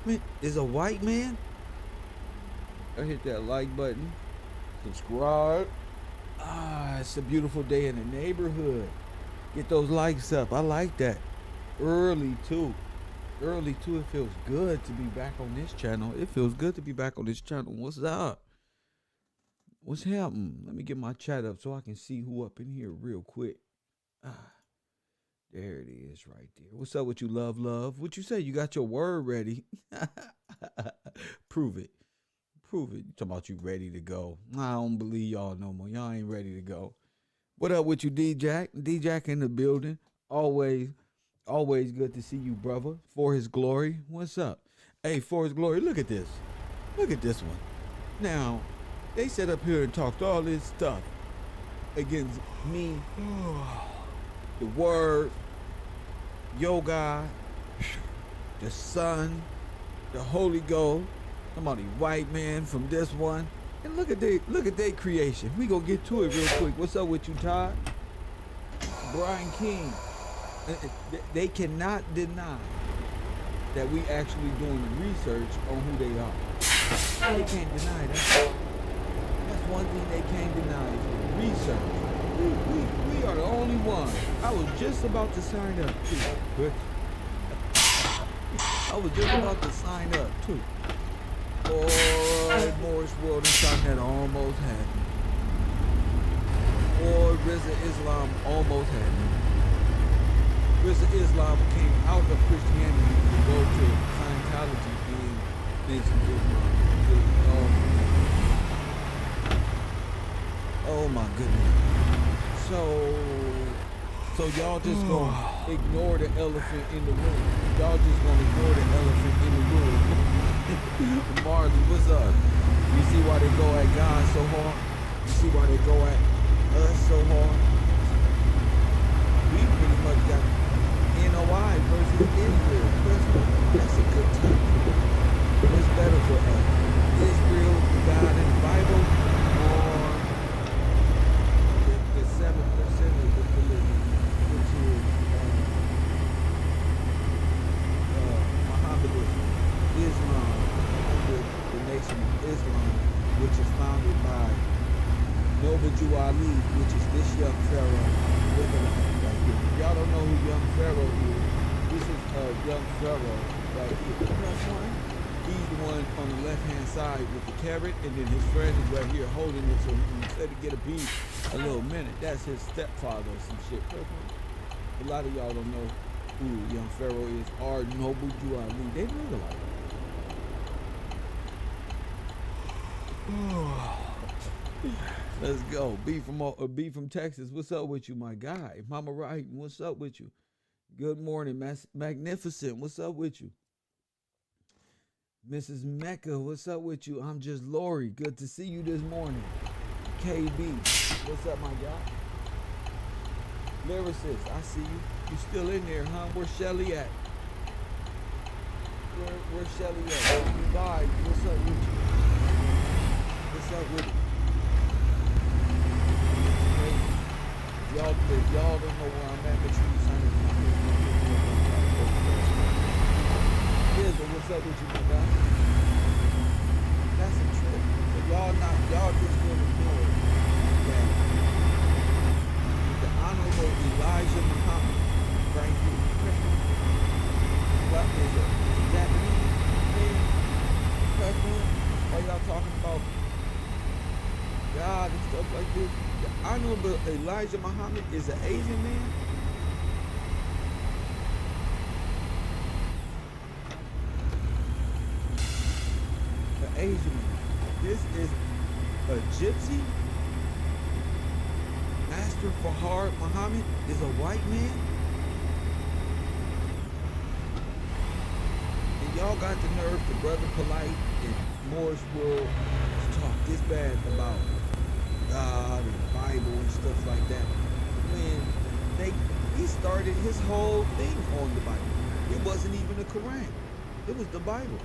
Muhammad is a white man? I hit that like button. Subscribe. Ah, it's a beautiful day in the neighborhood. Get those likes up. I like that. Early too. Early too. It feels good to be back on this channel. It feels good to be back on this channel. What's up? What's happening? Let me get my chat up so I can see who up in here real quick. Ah, there it is right there. What's up with you, love, love? What you say? You got your word ready? Prove it. Prove it. You talking about you ready to go. I don't believe y'all no more. Y'all ain't ready to go. What up with you, D-Jack? D-Jack in the building. Always good to see you, brother. For his glory. What's up? Hey, for his glory, look at this. Look at this one. Now, they sat up here and talked all this stuff against me, the word, yoga, the sun, the Holy Ghost. Somebody white man from this one. And look at their creation. We gonna get to it real quick. What's up with you, Todd? Brian King. They cannot deny that we actually doing the research on who they are. They can't deny that. That's one thing they can't deny is the research. We are the only ones. I was just about to sign up too. I was just about to sign up too. Boy, Morris World and something that almost happened. Boy, Rizza Islam almost happened. Rizza Islam came out of Christianity to go to Scientology and some Islam. Oh my goodness. So y'all just gonna ignore the elephant in the room. Y'all just gonna ignore the elephant in the room. Marley, what's up? You see why they go at God so hard? You see why they go at us so hard? We pretty much got NOI versus Israel. That's a good time. What's better for us? Israel, God in the Bible, or the 7% of the religion, which is Mohammedanism, Islam, the nation of Islam, which is founded by Noble Jew Ali, which is this young pharaoh with a right here. Y'all don't know who young pharaoh is. This is young pharaoh right here. He's the one on the left-hand side with the carrot, and then his friend is right here holding it so he can get a beat a little minute. That's his stepfather or some shit. A lot of y'all don't know who young pharaoh is, or Noble Jew Ali. They look alike. Let's go. B from Texas. What's up with you, my guy? Mama Wright, what's up with you? Good morning, Magnificent. What's up with you? Mrs. Mecca, what's up with you? I'm just Lori. Good to see you this morning. KB, what's up, my guy? Lyricist, I see you. You still in there, huh? Where's Shelly at? Where's Shelly at? Bye. What's up with you? What's up with it? If y'all don't know where I'm at, make sure you sign in. What's up with you, my guy? That's a trip. So y'all just gonna ignore that the Honorable Elijah Muhammad, right here, what is it? Japanese man? Why y'all talking about God and stuff like this? The Honorable Elijah Muhammad is an Asian man? Asian man. This is a gypsy. Master Fahar Muhammad is a white man. And y'all got the nerve to Brother Polite and Morris World to talk this bad about God and the Bible and stuff like that. When he started his whole thing on the Bible. It wasn't even the Quran. It was the Bible.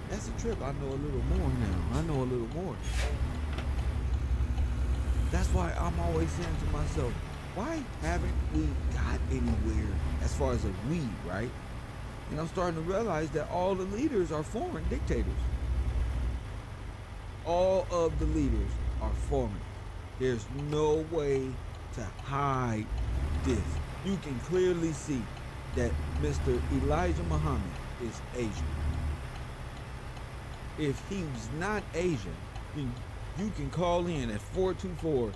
That's a trip. I know a little more now. I know a little more. That's why I'm always saying to myself, why haven't we got anywhere as far as a we, right? And I'm starting to realize that all the leaders are foreign dictators. All of the leaders are foreign. There's no way to hide this. You can clearly see that Mr. Elijah Muhammad is Asian. If he's not Asian, then you can call in at 424-209-9506.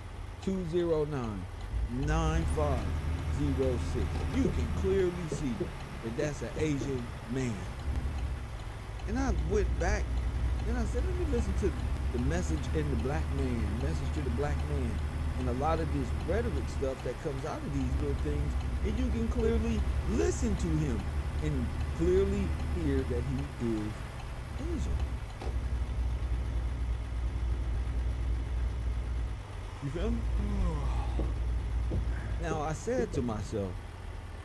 You can clearly see that that's an Asian man. And I went back and I said, let me listen to the message in the black man, message to the black man, and a lot of this rhetoric stuff that comes out of these little things, and you can clearly listen to him and clearly hear that he is Asian. You feel me? Now I said to myself,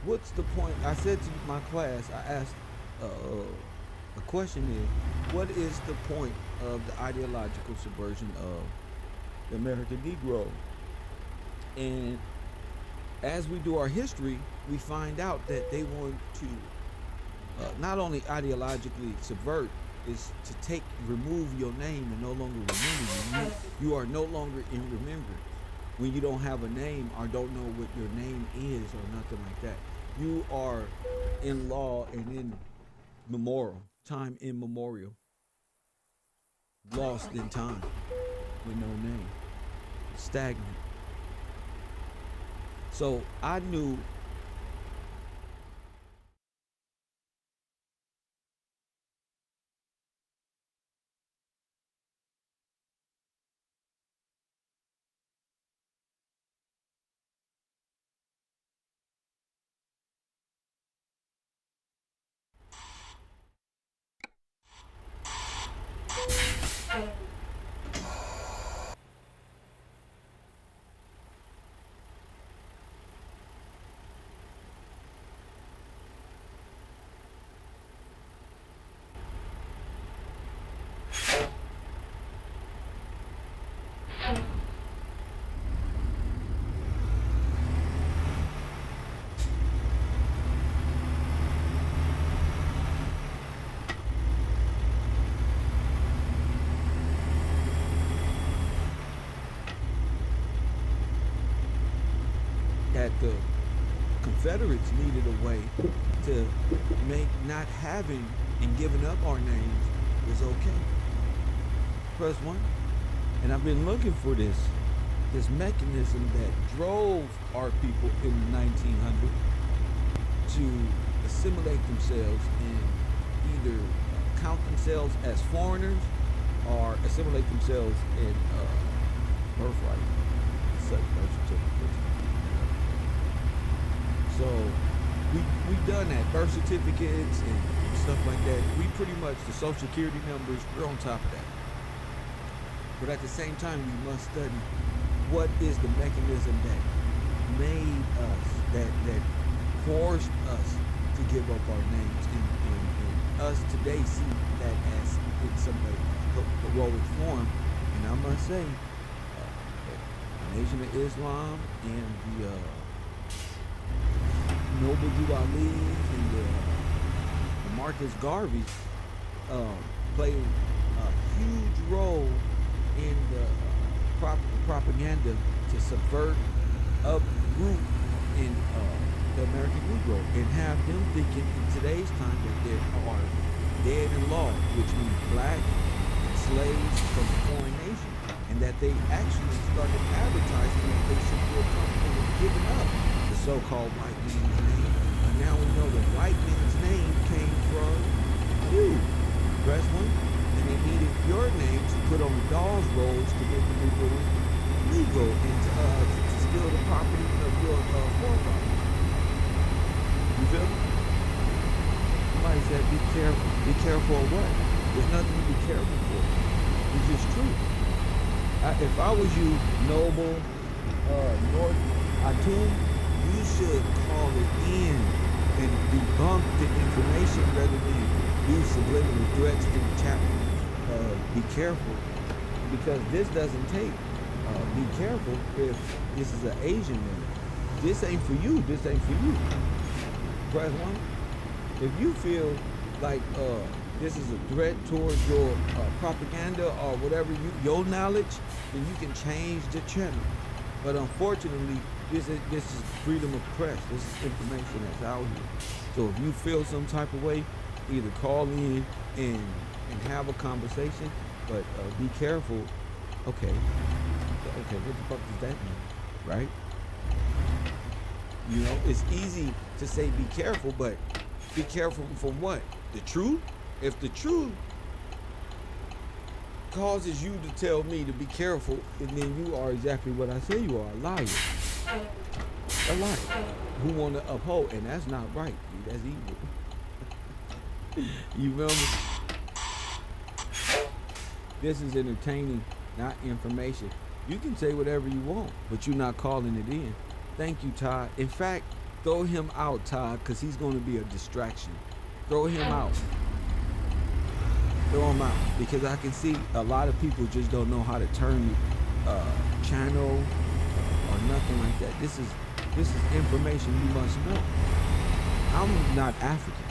what's the point? I said to my class, I asked, the question is, what is the point of the ideological subversion of the American Negro? And as we do our history, we find out that they want to not only ideologically subvert, is to remove your name and no longer remember you. You are no longer in remembrance. When you don't have a name or don't know what your name is or nothing like that, you are in law and in memorial, time immemorial, lost in time with no name, stagnant. So I knew that the Confederates needed a way to make not having and giving up our names was okay. Press one. And I've been looking for this mechanism that drove our people in the 1900s to assimilate themselves and either count themselves as foreigners or assimilate themselves in birthright, such birth certificates. So we've done that, birth certificates and stuff like that. We pretty much, the social security numbers, we're on top of that. But at the same time, we must study what is the mechanism that made us, that forced us to give up our names, and us today see that as in some way heroic form. And I must say, the Nation of Islam and the Noble Drew Ali's and the Marcus Garvey's played a huge role in the propaganda to subvert, uproot in the American Negro and have them thinking in today's time that they are dead in law, which means black slaves from a foreign nation, and that they actually started advertising that they should feel comfortable with giving up the so-called white man's name. And now we know the white man's name came from you. Press one. And they needed your name to put on the doll's rolls to make the Negro legal and to steal the property of your forefathers. You feel me? Somebody said, be careful. Be careful of what? There's nothing to be careful for. It's just true. If I was you, Noble, North Atum, you should call it in and debunk the information rather than use subliminal threats to the chapter. Be careful, because this doesn't take. Be careful if this is an Asian man. This ain't for you. This ain't for you. Press one. If you feel like this is a threat towards your propaganda or whatever your knowledge, then you can change the channel. But unfortunately, this is freedom of press. This is information that's out here. So if you feel some type of way, either call in and have a conversation, but be careful. Okay, what the fuck does that mean, right? You know, it's easy to say be careful, but be careful from what? The truth? If the truth causes you to tell me to be careful, and then you are exactly what I say you are, a liar. A liar who want to uphold, and that's not right. That's evil. You feel me? This is entertaining, not information. You can say whatever you want, but you're not calling it in. Thank you, Todd. In fact, throw him out, Todd, because he's going to be a distraction. Throw him out. Throw him out, because I can see a lot of people just don't know how to turn the channel or nothing like that. This is information you must know. I'm not African,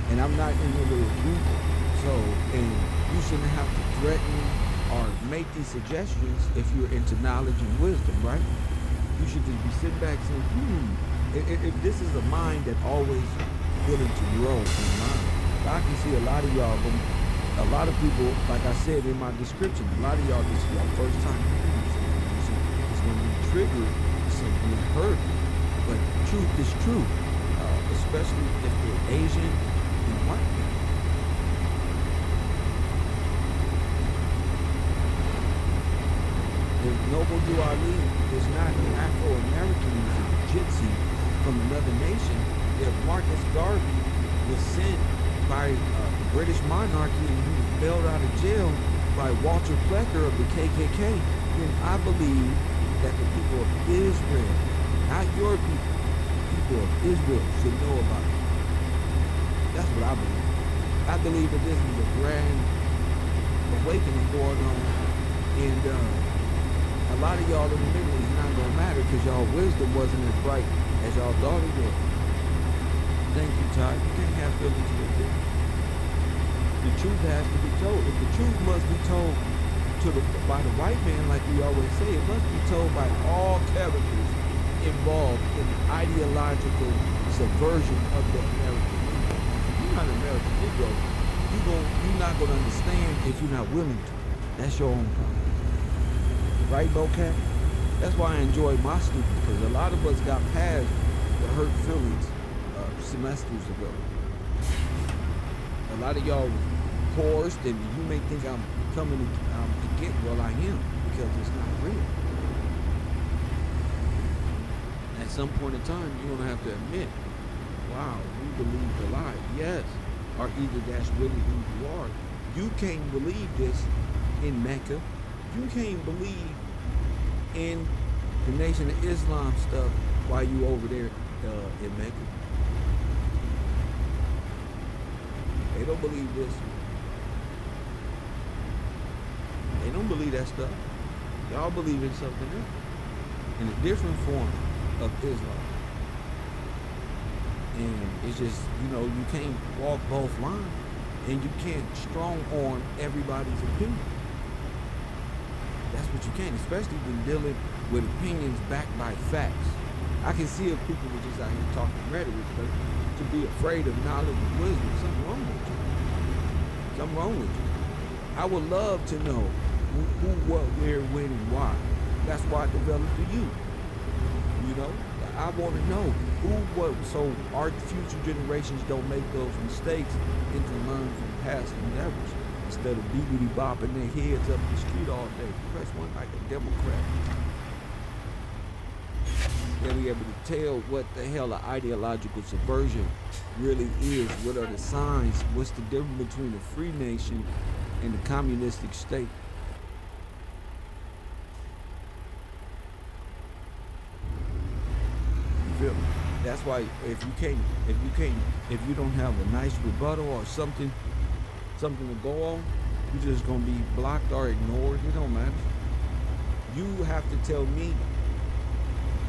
and I'm not in the little group, so, and you shouldn't have to threaten or make these suggestions if you're into knowledge and wisdom, right? You should just be sitting back saying, if this is a mind that always willing to grow in mind. I can see a lot of y'all, a lot of people, like I said in my description, a lot of y'all, this is your first time hearing this information. It's going to be triggered, something you heard. But truth is true, especially if you're Asian and white people. If Noble Ali is not an Afro-American, he's a gypsy from another nation. If Marcus Garvey was sent by the British monarchy and he was bailed out of jail by Walter Plecker of the KKK, then I believe that the people of Israel, not your people, people of Israel should know about it. That's what I believe. I believe that this is a grand awakening going on, and a lot of y'all in the middle is not going to matter because y'all wisdom wasn't as bright as y'all thought it was. Thank you, Todd. You can't have feelings with it. The truth has to be told. If the truth must be told by the white man, like we always say, it must be told by all characters involved in the ideological subversion of the American people. You're not an American Negro. You're not going to understand if you're not willing to. That's your own problem. Right, Bocat? That's why I enjoy my students, because a lot of us got past the hurt feelings semesters ago. A lot of y'all coerced, and you may think I'm coming to get, well, I am, because it's not real. At some point in time, you're going to have to admit, wow, you believe the lie. Yes, or either that's really who you are. You can't believe this in Mecca. You can't believe in the Nation of Islam stuff while you over there in Mecca. They don't believe this. They don't believe that stuff. Y'all believe in something else, in a different form of Islam. And it's just, you can't walk both lines, and you can't strong arm everybody's opinion. That's what you can, especially when dealing with opinions backed by facts. I can see if people were just out here talking rhetoric, but to be afraid of knowledge and wisdom, something wrong with you. Something wrong with you. I would love to know who, what, where, when, and why. That's why I developed the youth. I want to know who, what, so our future generations don't make those mistakes and can learn from past endeavors. Instead of biggity bopping their heads up the street all day. Press one like a Democrat. They'll be able to tell what the hell an ideological subversion really is. What are the signs? What's the difference between a free nation and a communistic state? You feel me? That's why if you don't have a nice rebuttal or something to go on, you're just gonna be blocked or ignored. It don't matter. You have to tell me.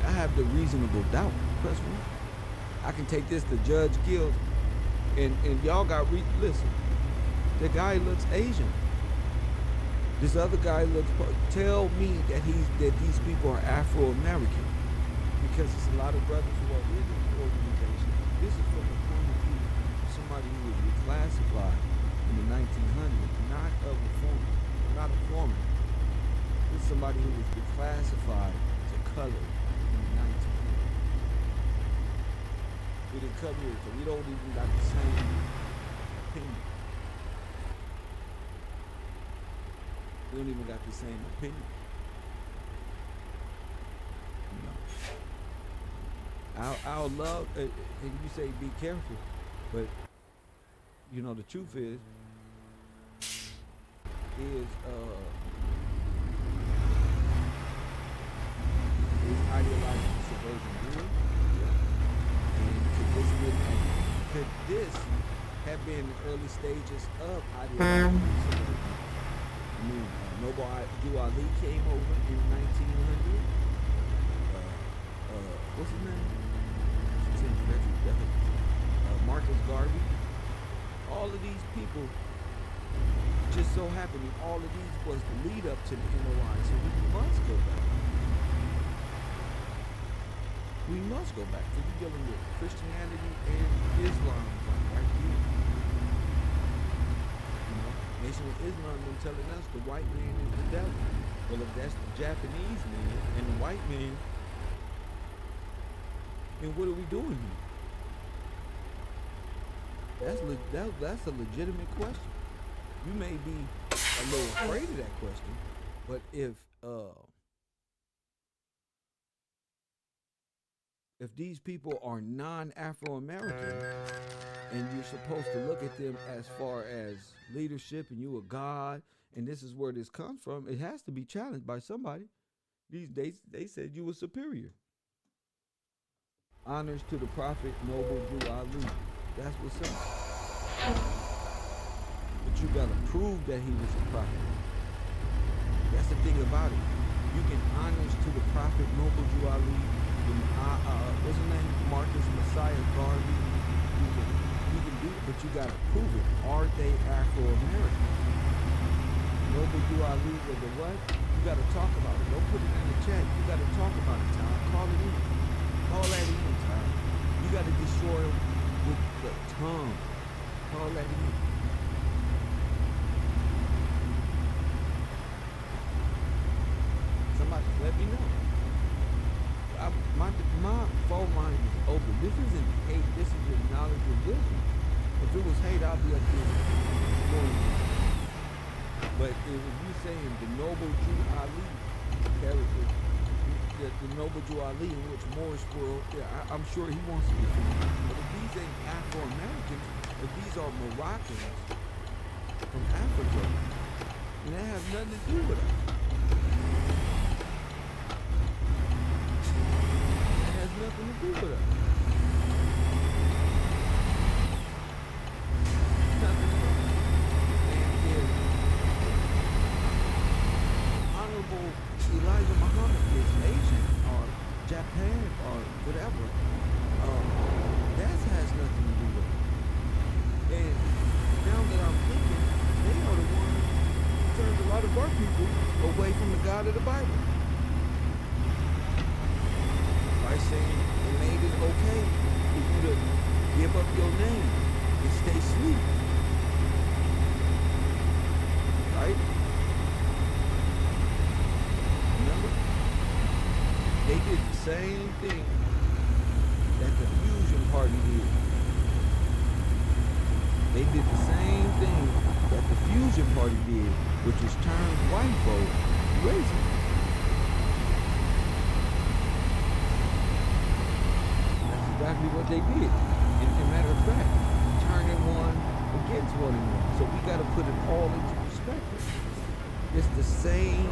I have the reasonable doubt. Press one. I can take this to Judge Gillz. And y'all got listen. The guy looks Asian. This other guy looks. Tell me that these people are Afro American, because there's a lot of brothers who are in this organization. This is from the point of view of somebody who was reclassified in the 1900s, not a reformer, not a foreman. This is somebody who was reclassified to color in the 1900s. We didn't come here, so we don't even got the same opinion. We don't even got the same opinion. You know. Our love, and you say be careful, but you know the truth is ideological subversion good? Yeah. And could this have been the early stages of ideological subversion? I mean, Noble Drew Ali came over in 1900. What's his name? Marcus Garvey. All of these people just so happened, all of these was the lead up to the NOI. So we must go back. We must go back. So we're dealing with Christianity and Islam right here. Nation of Islam been telling us the white man is the devil. Well, if that's the Japanese man and the white man, then what are we doing here? That's a legitimate question. You may be a little afraid of that question, but if these people are non-Afro-American, and you're supposed to look at them as far as leadership, and you a god, and this is where this comes from, it has to be challenged by somebody. These days, they said you were superior. Honors to the Prophet Noble Drew Ali. That's what's up. But you gotta prove that he was a prophet. That's the thing about it. You can honors to the Prophet Noble Drew Ali. What's his name? Marcus Messiah Garvey. You can do it, but you gotta prove it. Are they Afro-American? Noble Drew Ali was the what? You gotta talk about it. Don't put it in the chat. You gotta talk about it, Tom. Call it in. Call that in, Tom. You gotta destroy them with the tongue. Call that in. Somebody let me know. My phone line is open. This isn't hate. This is just knowledge and wisdom. If it was hate, I'll be up here going. But if you saying the Noble Drew Ali character, the Noble Drew Ali in which Morris world, I'm sure he wants to be. But if these ain't Afro-Americans, if these are Moroccans from Africa, then that has nothing to do with us. Nothing to do with us. Nothing at all. And if Honorable Elijah Muhammad is Asian or Japan or whatever, that has nothing to do with it. And now that I'm thinking, they are the ones who turned a lot of our people away from the God of the Bible. By saying they made it okay for you to give up your name and stay asleep. Right? Remember? They did the same thing that the Fusion Party did. They did the same thing that the Fusion Party did, which was turn white folk racist. Exactly what they did. And matter of fact, turning one against one another. So we got to put it all into perspective. It's the same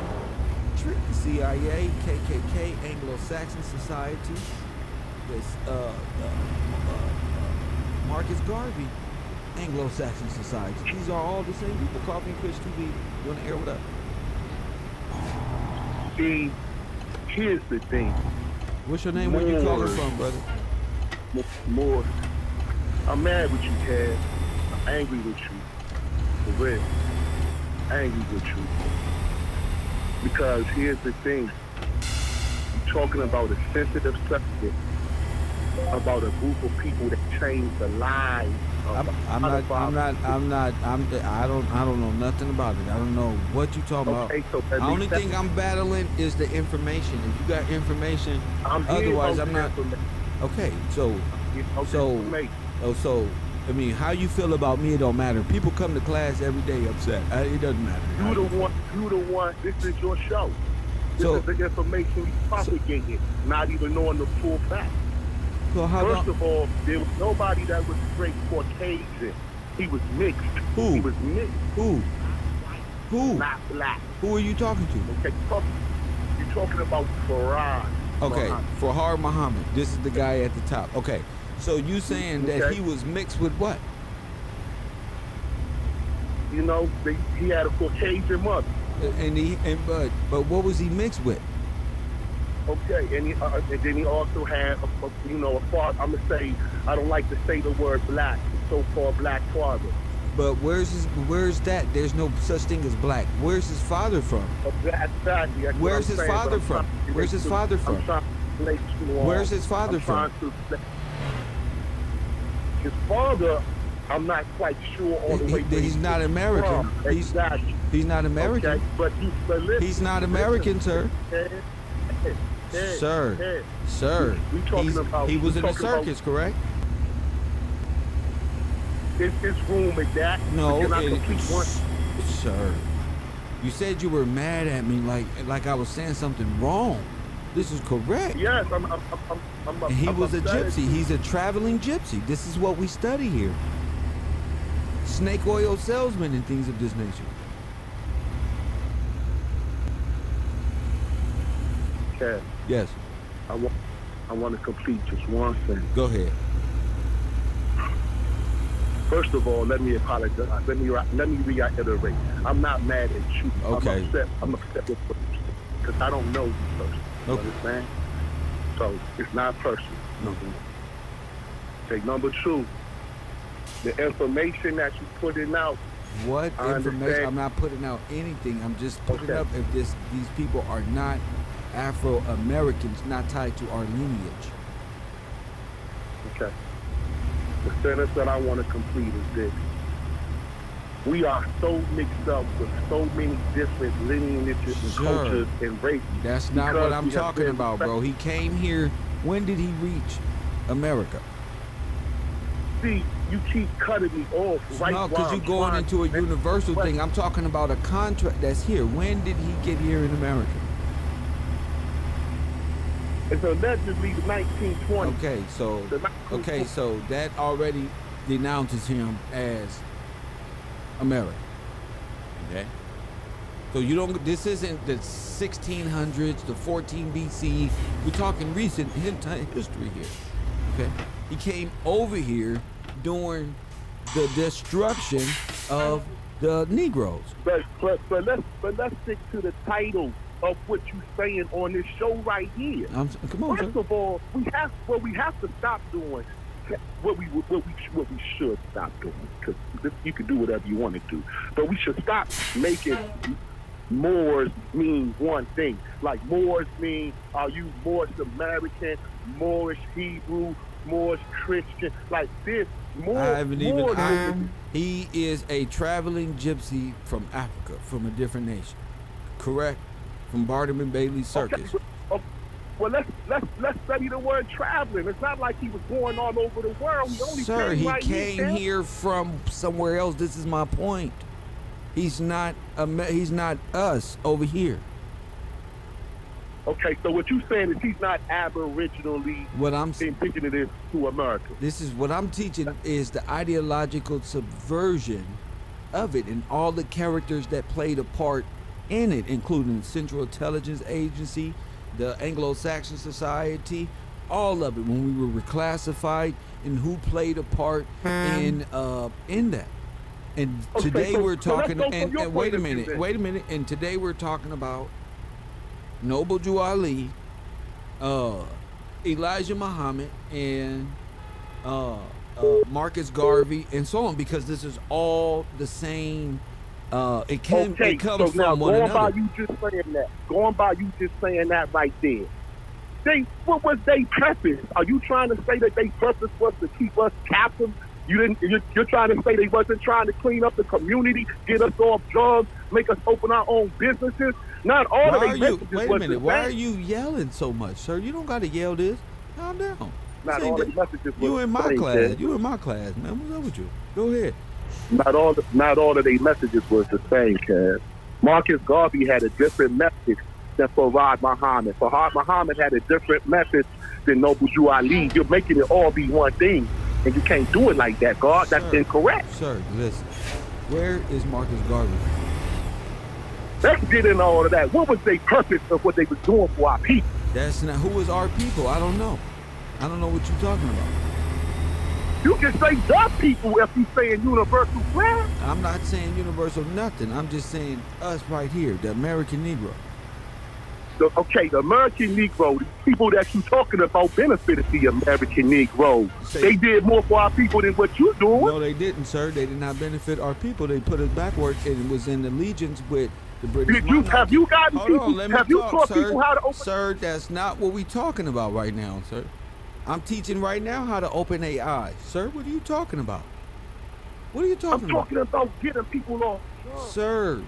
trick. The CIA, KKK, Anglo-Saxon Society, this Marcus Garvey, Anglo-Saxon Society. These are all the same people. Koffee N KushtTv. You want to air what up? See, here's the thing. What's your name? Where you calling from, brother? More. I'm mad with you, Kev. I'm angry with you. For real. Angry with you. Because here's the thing. You're talking about a sensitive subject, about a group of people that changed the lives. I don't know nothing about it. I don't know what you talking about. So the only thing I'm battling is the information. If you got information, otherwise I'm not. Okay, so I mean, how you feel about me, it don't matter. People come to class every day upset. It doesn't matter. You the one. This is your show. This is the information you propagated, not even knowing the full fact. So First of all, there was nobody that was straight Caucasian. He was mixed. Who? He was mixed. Who? Not black. Who are you talking to? Okay, you're talking about Farad. Okay, Muhammad. Farhad Muhammad. This is the guy at the top. Okay, so you saying that he was mixed with what? You know, he had a Caucasian mother. But what was he mixed with? Okay, and then he also had a father. I'm gonna say, I don't like to say the word black, so-called black father. But where's that? There's no such thing as black. Where's his father from? Exactly. Where's his father from? Where's his father from? Where's his father from? His father, I'm not quite sure all the way. He's not American. He's not American. Okay, but listen, he's not American, sir. Sir, he was in a circus, correct? Is this room is that? No, sir. You said you were mad at me like I was saying something wrong. This is correct. Yes, he was a gypsy. He's a traveling gypsy. This is what we study here. Snake oil salesman and things of this nature. Okay. Yes. I want to complete just one thing. Go ahead. First of all, let me apologize. Let me reiterate. I'm not mad at you. Okay. I'm upset with you because I don't know you personally. Okay. You understand? So it's not personal. Okay. Okay. Number two, the information that you're putting out. What information? I'm not putting out anything. I'm just putting up if these people are not Afro-Americans, not tied to our lineage. Okay. The sentence that I want to complete is this. We are so mixed up with so many different lineages and cultures and races. That's not what I'm talking about, bro. He came here. When did he reach America? See, you keep cutting me off right now. No, because you're going into a universal thing. I'm talking about a contract that's here. When did he get here in America? It's allegedly the 1920s. Okay, so that already denounces him as American. Okay. So you don't. This isn't the 1600s, the 14 BC. We're talking recent history here. Okay. He came over here during the destruction of the Negroes. But let's stick to the title of what you're saying on this show right here. Come on, First of all, we have to stop doing what we should stop doing, because you can do whatever you want to do, but we should stop making Moors mean one thing. Like Moors mean, are you Moorish American, Moorish Hebrew, Moorish Christian? Like this. He is a traveling gypsy from Africa, from a different nation. Correct? From Barnum and Bailey Circus. Okay. Well, let's study the word traveling. It's not like he was going all over the world. He came here from somewhere else. This is my point. He's not us over here. Okay, so what you're saying is he's not aboriginally indigenous to America. This is what I'm teaching is the ideological subversion of it and all the characters that played a part in it, including the Central Intelligence Agency, the Anglo-Saxon Society, all of it, when we were reclassified and who played a part in that. And today we're talking, and wait a minute, and today we're talking about Noble Drew Ali, Elijah Muhammad, and Marcus Garvey, and so on, because this is all the same. It comes so from now one going another. by you just saying that right there. What was their purpose? Are you trying to say that their purpose was to keep us captive? You're trying to say they wasn't trying to clean up the community, get us off drugs, make us open our own businesses? Not all of their messages. Wait a minute. Why are you yelling so much, sir? You don't got to yell this. Calm down. Not all the messages. You in my class. You in my class, man. What's up with you? Go ahead. Not all of their messages was the same, Kev. Marcus Garvey had a different message than Farad Muhammad. Farad Muhammad had a different message than Noble Jew Ali. You're making it all be one thing, and you can't do it like that, God. That's incorrect. Sir, listen. Where is Marcus Garvey? Let's get into all of that. What was their purpose of what they was doing for our people? That's not who is our people. I don't know. I don't know what you're talking about. You can say the people if you saying universal plan. I'm not saying universal nothing. I'm just saying us right here, the American Negro. The American Negro, the people that you talking about benefited the American Negro. They did more for our people than what you doing. No, they didn't, sir. They did not benefit our people. They put us backward, and it was in allegiance with the British. Have you gotten Hold people? On, let me have you talk, taught sir. people how to open? Sir, that's not what we talking about right now, sir. I'm teaching right now how to open their eyes. Sir, what are you talking about? What are you talking about? I'm talking about getting people off. Sir,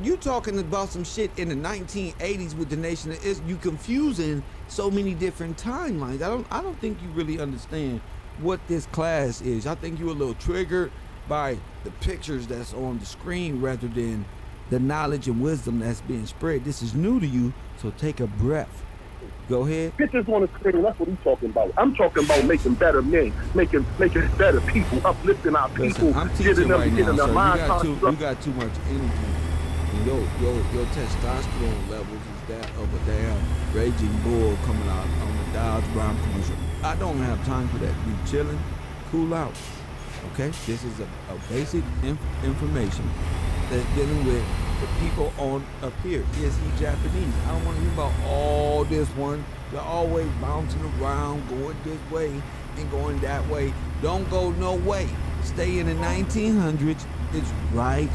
you talking about some shit in the 1980s with the Nation of Islam. You confusing so many different timelines. I don't think you really understand what this class is. I think you're a little triggered by the pictures that's on the screen rather than the knowledge and wisdom that's being spread. This is new to you, so take a breath. Go ahead. Bitches want to scream. That's what he's talking about. I'm talking about making better men, making better people, uplifting our people. Listen, I'm teaching right now, sir. You got too much energy. And your testosterone levels is that of a damn raging bull coming out on the Dodge Brown commercial. I don't have time for that. You chilling, cool out. Okay? This is a basic information that's dealing with the people on up here. Is he Japanese? I don't want to hear about all this one. You're always bouncing around, going this way and going that way. Don't go no way. Stay in the 1900s. It's right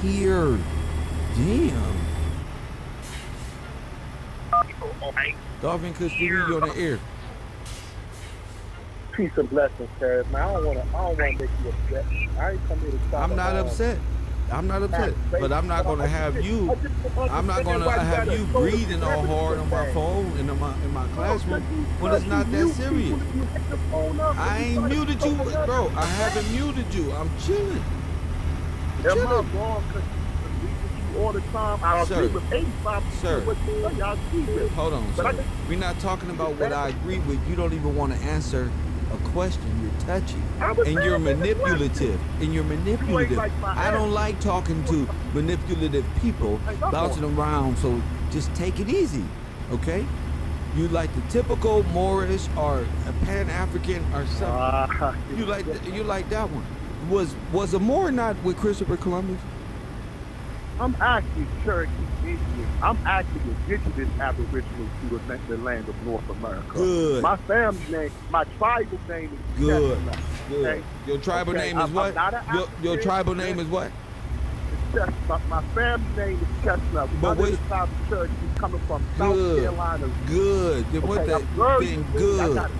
here. Damn. Koffee N KushtTv, you on the air. Peace and blessings, Kev. Man, I don't want to make you upset. I ain't come here to stop. I'm not upset. But I'm not gonna have you. I'm not gonna have you breathing all hard on my phone and in my classroom when it's not that serious. I ain't muted you, bro. I haven't muted you. I'm chilling. Am I wrong? All the time. I agree with 85%. Sir, I agree with. Hold on, sir. We're not talking about what I agree with. You don't even want to answer a question. You're touchy and you're manipulative. I don't like talking to manipulative people bouncing around. So just take it easy, okay? You like the typical Moorish or a Pan-African or something. You like that one. Was a Moor not with Christopher Columbus? I'm actually Cherokee Indian. I'm actually indigenous Aboriginal to the land of North America. Good. My family name, my tribal name is Chestnut. Good. Okay? Your tribal name is what? Your tribal name is what? Chestnut. My family name is Chestnut. But I'm in the tribe of Cherokee coming from South Carolina. Good. What that been good. I got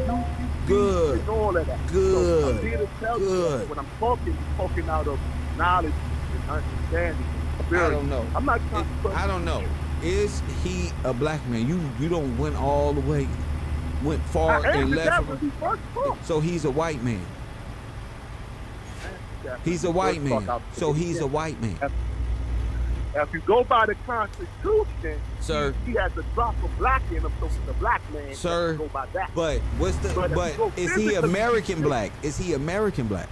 Good. and all of that. Good. So I'm here to tell you when I'm talking out of knowledge and understanding. I don't know. I'm not trying to I don't know. Is he a black man? You don't went all the way, went far and left. So he's a white man. He's a white man. So he's a white man. If you go by the Constitution, sir, he has a drop of black in him, so he's a black man. Sir, go by that. but is he American black? Is he American black?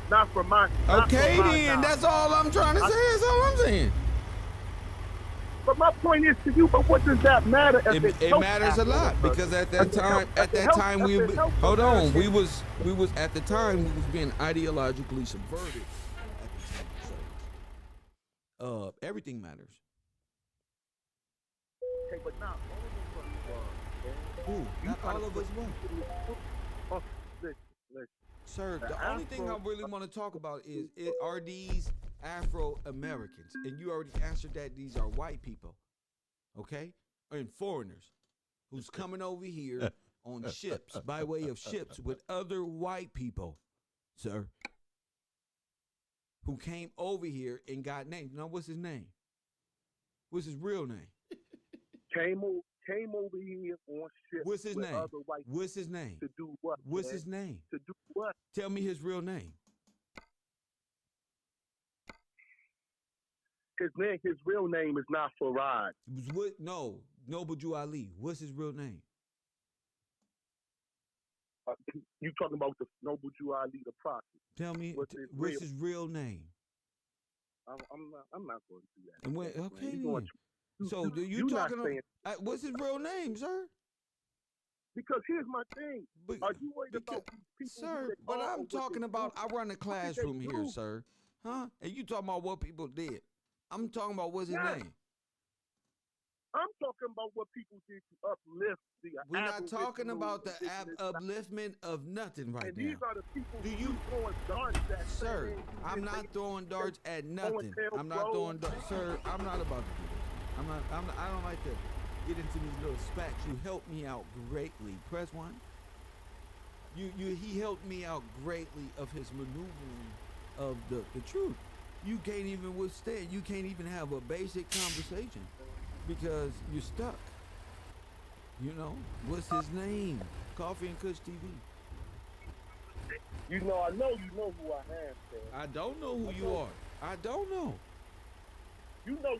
Not for my. Okay, then that's all I'm trying to say. That's all I'm saying. But my point is to you. But what does that matter? It matters a lot because at that time we hold on. We was at the time we was being ideologically subverted. Everything matters. Okay, but now Who? You Not trying all to of put us what? people in the group. Listen, listen. Sir, The the only thing I Afro, really want to talk about is are these Afro Americans? And you already answered that these are white people, okay? And foreigners who's coming over here on ships, by way of ships with other white people, sir, who came over here and got names. Now, what's his name? What's his real name? came over here on ships What's his with name? other white What's his name? to do what? What's man? his name? To do what? Tell me his real name. His real name is not Farad. What? No, Noble Jew Ali. What's his real name? You talking about the Noble Jew Ali, the prophet? Tell me what's his real name? I'm not going to do that. And when, okay, then. So you talking not saying, about what's his real name, sir? because here's my thing. But, Are you worried about these people? sir, but I'm talking about, I run a classroom here, sir. Huh? And you talking about what people did. I'm talking about what's his name. I'm talking about what people did to uplift the We're not talking about the upliftment of nothing right and now. These are the people Do you throwing darts at sir, I'm not throwing darts at nothing. I'm not throwing darts. Sir, I'm not about to do this. I don't like to get into these little spats. You helped me out greatly. Press one. He helped me out greatly of his maneuvering of the truth. You can't even withstand. You can't even have a basic conversation because you're stuck. You know, what's his name? Koffee N KushtTv. You know who I am, sir. I don't know who you are. I don't know. You know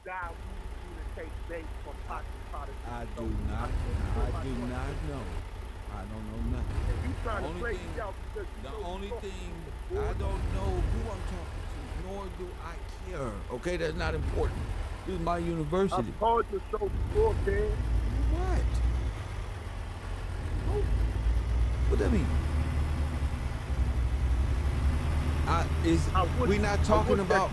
God who takes dates from Protestant. I do not know. I don't know nothing. And you trying to play me out because the only thing I don't know who I'm talking to, nor do I care. Okay, that's not important. This is my university. I've called the show before, man. What? What that mean? We're not talking about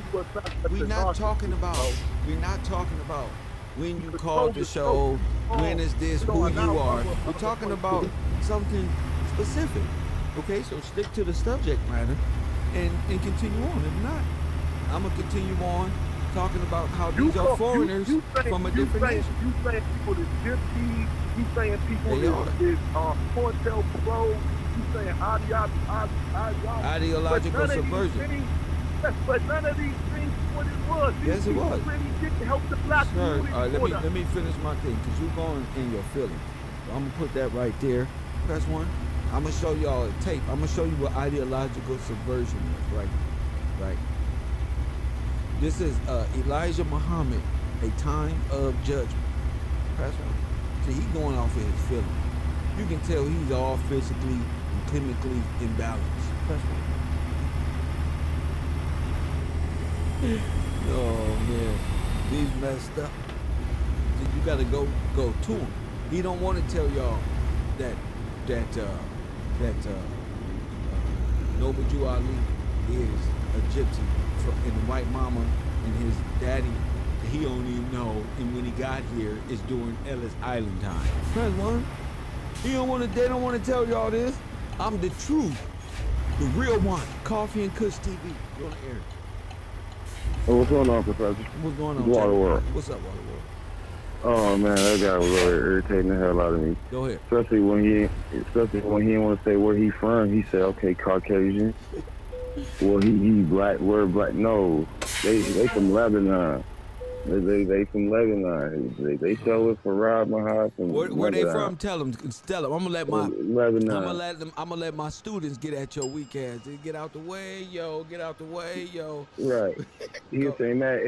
when you called the show, when is this, who you are. We're talking about something specific. Okay, so stick to the subject matter and continue on. If not, I'm gonna continue on talking about how these are foreigners from a different nation. You saying people is gypsies, you saying people is Portel Pro, you saying ideological subversion. But none of these things what it was. Yes, it was. Really didn't help the black community. Let me finish my thing, because you're going in your feelings. So I'm going to put that right there. Press one. I'm going to show y'all a tape. I'm going to show you what ideological subversion is, right? This is Elijah Muhammad, A Time of Judgment. Press one. See, he's going off of his feelings. You can tell he's all physically and chemically imbalanced. Press one. Oh man, he's messed up. You gotta go to him. He don't want to tell y'all that Noble Jew Ali is a gypsy and the white mama and his daddy. He don't even know. And when he got here, is during Ellis Island time. Press one. They don't want to tell y'all this. I'm the truth, the real one. Koffee N KushtTv. You're on the air. Hey, what's going on, Professor? What's going on? Waterworld. What's up, Waterworld? Oh man, that guy was really irritating the hell out of me. Go ahead. Especially when he didn't want to say where he from. He said, "Okay, Caucasian." Well, he black. We're black. No, they from Lebanon. They from Lebanon. They show it for Rob Mahal from where they from? Tell them. I'm gonna let my Lebanon. I'm gonna let my students get at your weak ass. Get out the way, yo. Get out the way, yo. Right. He was saying that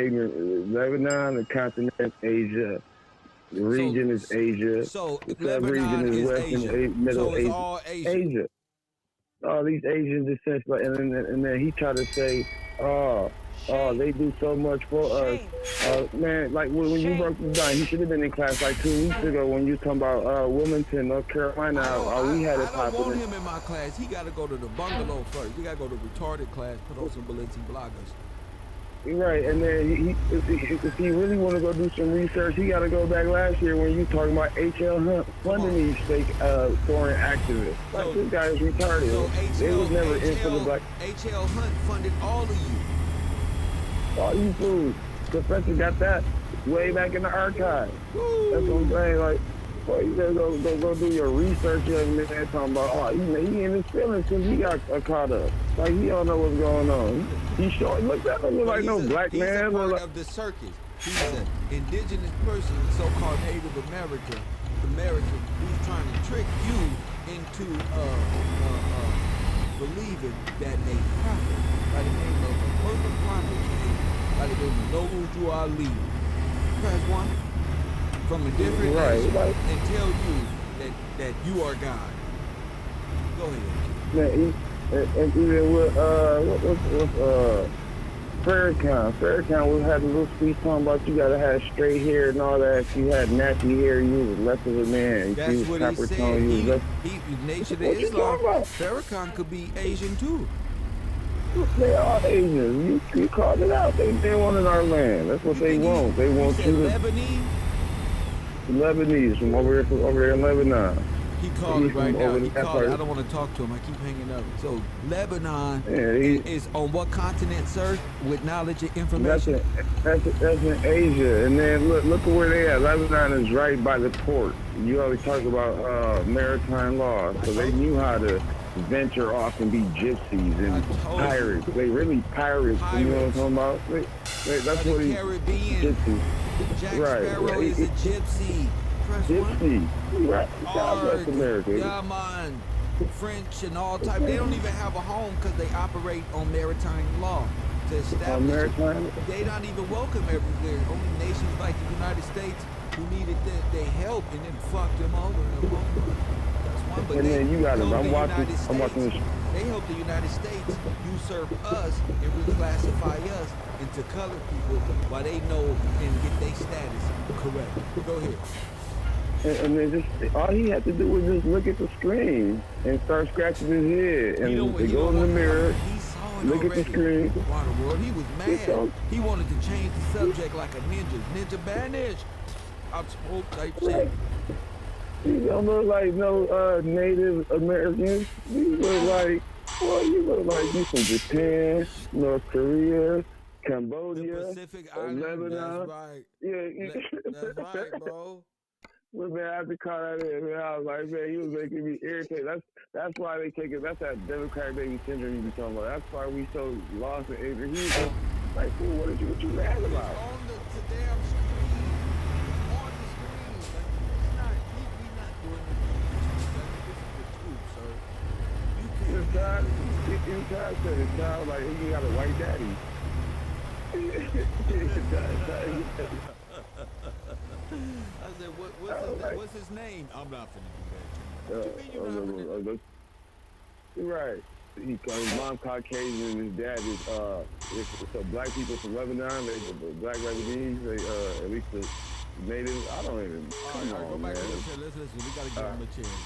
Lebanon, the continent, Asia. The region is Asia. So the Lebanon is West Asia. And Middle so it's Asia. all Asia. All these Asian descents, and then he tried to say, oh, they do so much for us. Man, like when you broke this down, he should have been in class like 2 weeks ago when you were talking about Wilmington, North Carolina. We had it I don't want him in my class. He got to go to the bungalow first. He got to go to retarded class, put on some Balenciagas. Right, and then if he really want to go do some research, he got to go back last year when you talking about H.L. Hunt funding these fake foreign activists. Like, this guy is retarded. So They was never in for the black. H.L. Hunt funded all of you. All you fools. Professor got that way back in the archive. Woo. That's what I'm saying. Like, boy, you gotta go do your research, young man. Talking about, oh, he in his feelings because he got caught up. Like, he don't know what's going on. He short. Look at him like no black he's man. He's a part of the circus. He's an indigenous person, so-called Native American. He's trying to trick you into believing that a prophet by the name of Kwame by the name of Nobu Ali, press one, from a different nation, and tell you that you are God. Go ahead. Man, and even with Farrakhan was having a little speech talking about you gotta have straight hair and all that. If you had nappy hair, you was less of a man. That's you was what copper he tone, you was said. He Nation of what Islam. Farrakhan could be Asian too. They are Asians. You called it out. They want in our land. That's what they want. They want you to Lebanese from over here in Lebanon. He called it right now. He called it. I don't want to talk to him. I keep hanging up. So Lebanon is on what continent, sir? With knowledge and information. That's in Asia. And then look at where they at. Lebanon is right by the port. You always talk about maritime law, so they knew how to venture off and be gypsies and pirates. They really pirates. You know what I'm talking about? That's what he's Caribbean. Gypsies. Jack Sparrow is a gypsy. Gypsy. Right. Southwest America. Yaman, French and all type. They don't even have a home because they operate on maritime law to establish. They don't even welcome everywhere. Only nations like the United States who needed their help and then fucked them over. That's one. But and then you got I'm watching this. They help the United States usurp us and reclassify us into colored people while they know and get their status correct. Go ahead. And then just all he had to do was just look at the screen and start scratching his head and go in the mirror, look at the screen. Waterworld, he was mad. He wanted to change the subject like a ninja. Ninja banish. Outspoke type shit. You don't look like no Native Americans. You look like, boy, you look like you from Japan, North Korea, Cambodia, the Pacific Island, Lebanon. That's right. Yeah, that's right, bro. Well, man, I had to call that in, man. I was like, man, he was making me irritated. That's why they take it. That's that Democratic baby syndrome you be talking about. That's why we so lost and angry. He was like, fool, what you mad about? On the damn screen. On the screen. Like, we not doing this. This is the truth, sir. You can't say his child like he got a white daddy. I said, what's his name? I'm not finna do that. What you mean you're not finna You're right. His mom Caucasian and his dad is so black people from Lebanon, they black Lebanese, they at least the natives. I don't even. Come on, go back man. to the chair. Listen. We gotta give him a chance.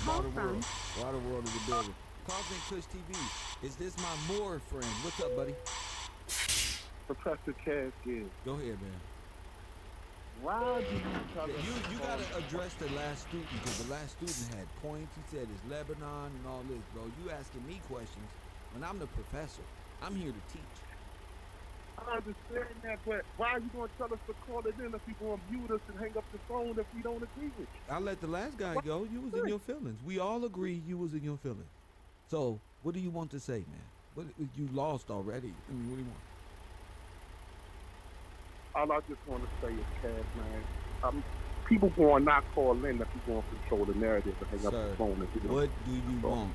Waterworld is the building. Koffee N KushtTv. Is this my Moore friend? What's up, buddy? Professor Kev Gillz. Go ahead, man. Why do you tell us? You gotta address the last student because the last student had points. He said it's Lebanon and all this, bro. You asking me questions when I'm the professor. I'm here to teach. I understand that, but why are you going to tell us to call it in if you're going to mute us and hang up the phone if we don't agree with you? I let the last guy go. You was in your feelings. We all agree you was in your feelings. So what do you want to say, man? What you lost already? I mean, what do you want? All I just want to say is, Cass, man, people going to not call in if you're going to control the narrative and hang up the phone. If you what do you want?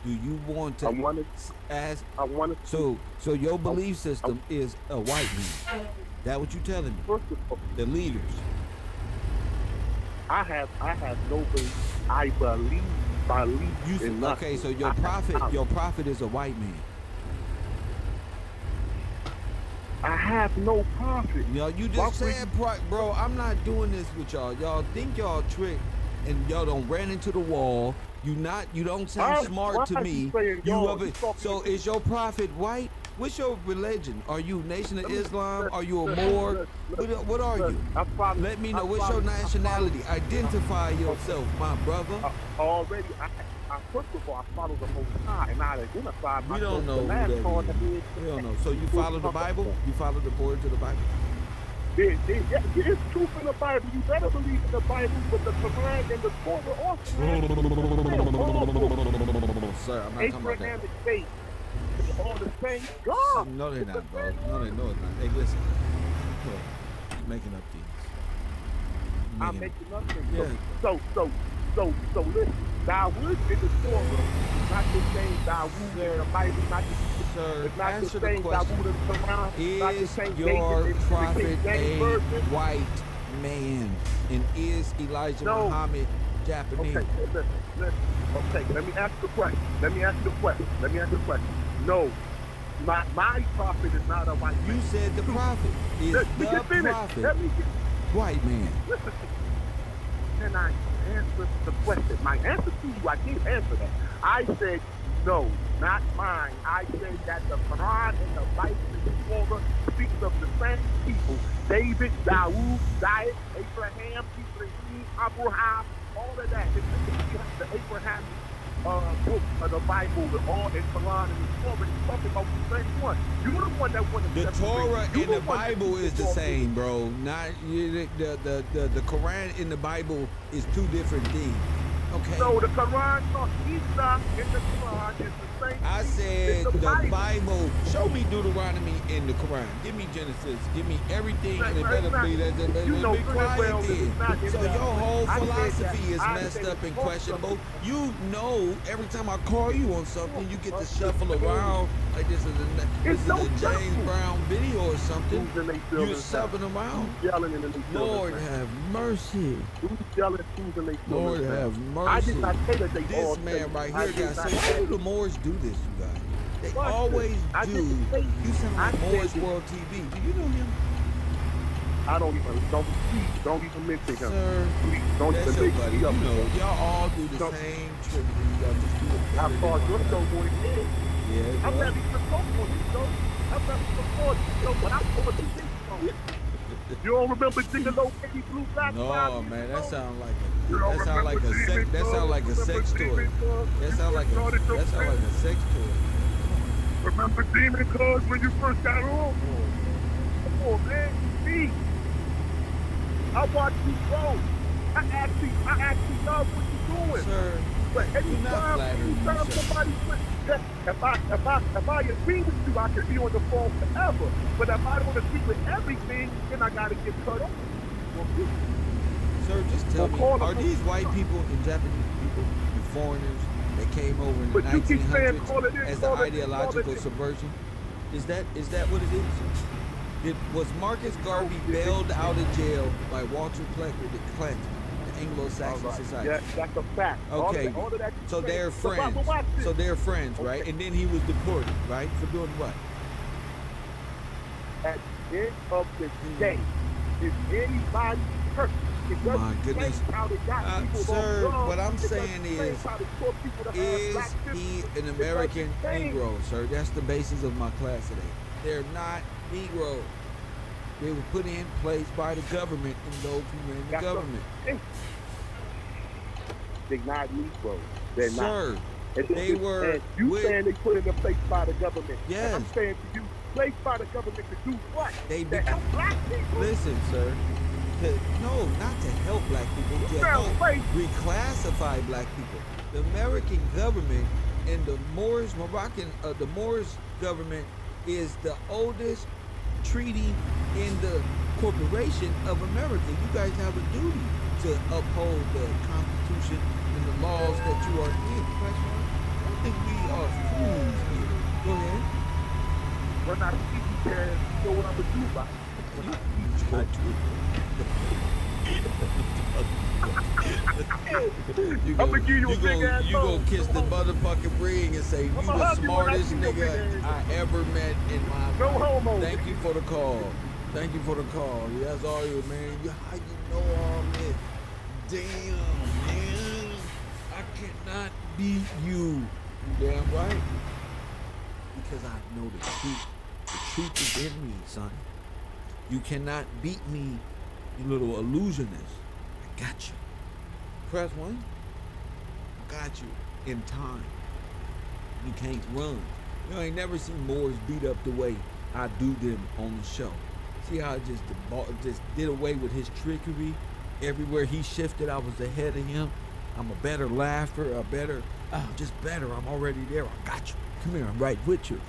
Do you want to ask? So your belief system is a white man. That what you telling me? First of all, the leaders. I have no belief. I believe in nothing. Okay, so your prophet is a white man. I have no prophet. You just said, bro, I'm not doing this with y'all. Y'all think y'all tricked and y'all don't ran into the wall. You don't sound smart to me. So is your prophet white? What's your religion? Are you Nation of Islam? Are you a Moor? What are you? Let me know. What's your nationality? Identify yourself, my brother. Already, first of all, I follow the Most High, and I identify myself. We don't know who that is. We don't know. So you follow the Bible? You follow the words of the Bible? There's truth in the Bible. You better believe in the Bible, but the Quran and the Torah also. Sir, I'm not talking about that. Abrahamic faith. They're all the same God. No, they're not, bro. No, it's not. Hey, listen. You're making up things. I'm making up things. Yeah. So listen. Dawood in the Torah, not the same Dawood in the Bible, not the Sir, it's not answer the same the question. Dawood in the Quran, not the Is same your David, prophet the King a James Version. white man? And is Elijah No. Muhammad Japanese? Okay, let me ask the question. No, my prophet is not a white man. You said the prophet is Let me the get finished. prophet. Let me get White man. listen. Can I answer the question? My answer to you, I did answer that. I said no, not mine. I said that the Quran and the Bible and the Torah speaks of the same people. David, Dawood, David, Abraham, Ibrahim, Abraham, all of that. The Abraham book of the Bible with all the Quran and the Torah is talking about the same one. You're the one that wanted The Torah and the Bible is the same, bro. Not the Quran and the Bible is two different things. Okay. So the Quran, Isa in the Quran is the same. I said as the Bible. Show me Deuteronomy in the Quran. Give me Genesis. Give me everything, and it better be that. You know Be good quiet well that then. it's not in So there. your whole I said philosophy that. is I messed said up and it's false. questionable. You know, every time I call you on something, you get to shuffle around like this is a James Brown video or something. You're shuffling around. Yelling in the Lord have mercy. Who's yelling? Who's in the Lord have mercy. I did not say that they all This man say. right I here, did guys. not So why say- do the Moors do this, you guys? They Watch always this. I do. didn't say- You sound like I Moors said- World TV. Do you know him? I don't even mention him. Sir, Please, don't that's even your make buddy. me You up. know, y'all all do the Don't- same trivia. Y'all just do it I better thought than your one show another. boy did. Yeah, I'm well, not even talking on this show. I'm not even talking show, but I'm on this show. You don't remember Gigolo, Baby Blue Black? no, 5 years man, that ago? sound like You don't a that sound like a remember sex Demon that sound like a Club? sex Remember toy. Demon Club? That sound like Started your a sex toy. Remember Demon Club when you first got on? Come on, man. Me. I watched you grow. I actually love what you're doing. Sir, But do not anytime flatter yourself. somebody if I agree with you, I can be on the phone forever. But if I don't agree with everything, then I gotta get cut off. Sir, just tell me, call are them. these white people and Japanese people, the foreigners that came over in the But you keep saying, call it 1900s in, as the call it in, ideological call it in. subversion? Is that what it is? Was Marcus Garvey bailed out of jail by Walter Clinton, the Anglo-Saxon society? Yeah, that's a fact. Okay, All of that so they're but friends. watch this. So they're friends, right? Okay. And then he was deported, right? For doing what? At the end of the day, is anybody perfect? It doesn't My goodness. change how they got people Sir, on drugs. what I'm It doesn't saying change is, how they taught people to have is black he people. an It American doesn't change. Negro, sir? That's the basis of my class today. They're not Negroes. They were put in place by the government and those who ran the That's government. They're not Negroes. They're not. Sir, And they this is- were and you with- saying they put in place by the government. Yes. And I'm saying to you, placed by the government to do what? They To help black people. listen, sir. No, not to help black people, to sound help crazy. reclassify black people. The American government and the Moors government is the oldest treaty in the corporation of America. You guys have a duty to uphold the Constitution and the laws that you are in. I don't think we are fools here. Go ahead. When I see you there, you know what I'm going to do about it. When I see you, I'ma give you a big ass You gonna hug. kiss the motherfucking ring and say, you I'ma the hug you when I smartest see your big nigga ass. I ever met in my No life. homo. Thank you for the call. Thank you for the call. Yeah, that's all you, man. How you know all this? Damn, man. I cannot beat you. You damn right. because I know the truth. The truth is in me, son. You cannot beat me, you little illusionist. I got you. Press 1. Got you in time. You can't run. You ain't never seen Moors beat up the way I do them on the show. See how I just did away with his trickery? Everywhere he shifted, I was ahead of him. I'm a better laugher, just better. I'm already there. I got you. Come here, I'm right with you.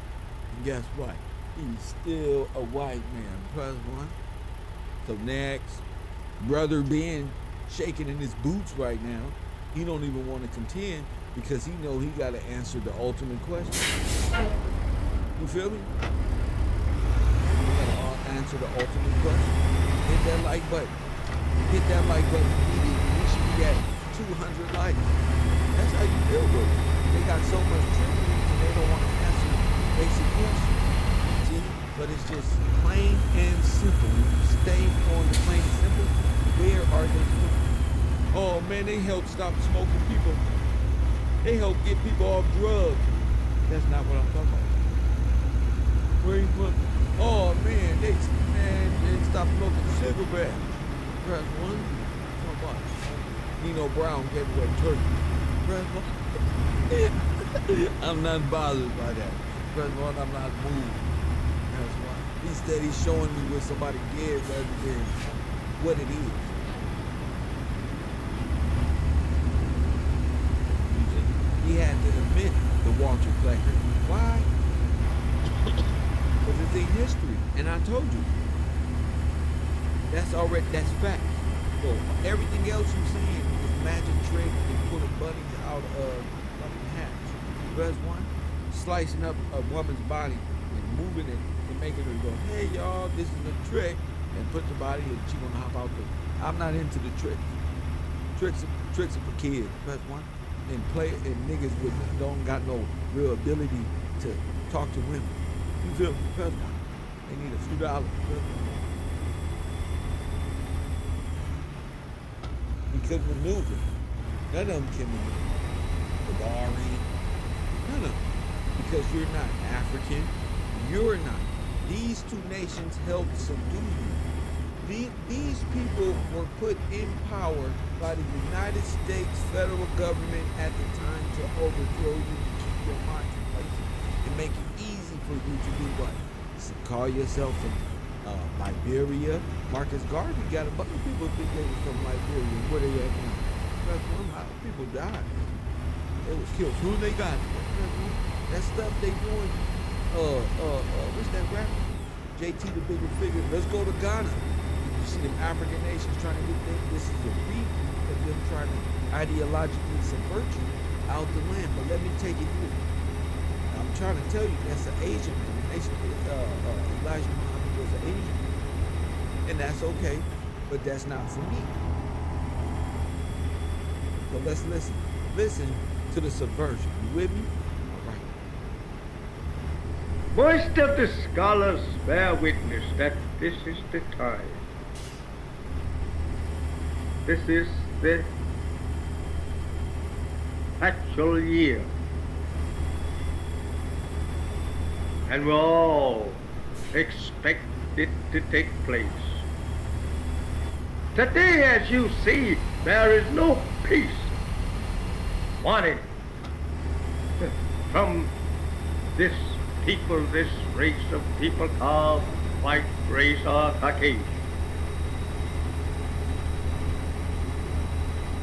And guess what? He's still a white man. Press 1. So next, brother being shaking in his boots right now. He don't even want to contend because he know he got to answer the ultimate question. You feel me? You got to answer the ultimate question. Hit that like button. Hit that like button immediately. We should be at 200 likes. That's how you feel with it. They got so much trickery and they don't want to answer basic questions. See? But it's just plain and simple. When you stay on the plain and simple, where are they going? Oh man, they help stop smoking people. They help get people off drugs. That's not what I'm talking about. Where you put? Oh man, they stop smoking cigarettes. Press 1. Come on. Nino Brown gave away turkey. Press 1. I'm not bothered by that. Press 1. I'm not moved. Press 1. Instead, he's showing me what somebody did rather than what it is. He had to admit the Walter Plecker. Why? Because it's in history. And I told you. That's fact. So everything else you're saying is magic trick and pulling bunnies out of fucking hats. Press 1, slicing up a woman's body and moving it and making her go, hey y'all, this is a trick, and put the body and she gonna hop out the. I'm not into the tricks. Tricks are for kids. Press 1. And niggas don't got no real ability to talk to women. You feel me? Press 1. They need a few dollars. He couldn't maneuver. None of them can maneuver. The Bahrain. None of them. Because you're not African. You're not. These two nations helped subdue you. These people were put in power by the United States federal government at the time to overthrow you and keep your mind complacent and make it easy for you to do what? So call yourself from Liberia. Marcus Garvey got a bunch of people think they were from Liberia. Where they at now? That's one. A lot of people died. They was killed. Who they got? That stuff they doing. What's that rapper? JT the bigger figure. Let's go to Ghana. You see them African nations trying to get things. This is a reboot of them trying to ideologically subvert you out the land. But let me take it here. I'm trying to tell you, that's an Asian man. Elijah Muhammad was an Asian. And that's okay, but that's not for me. So let's listen. Listen to the subversion. You with me? All right. Most of the scholars bear witness that this is the time. This is the actual year. And we all expect it to take place. Today, as you see, there is no peace wanted from this people, this race of people called white race or Caucasian.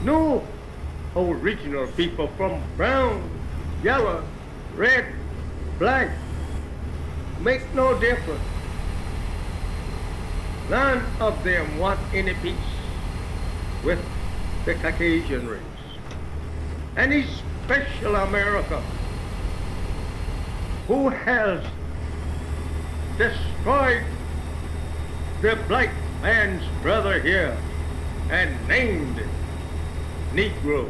No original people from brown, yellow, red, black, make no difference. None of them want any peace with the Caucasian race, and especially America, who has destroyed the black man's brother here and named Negro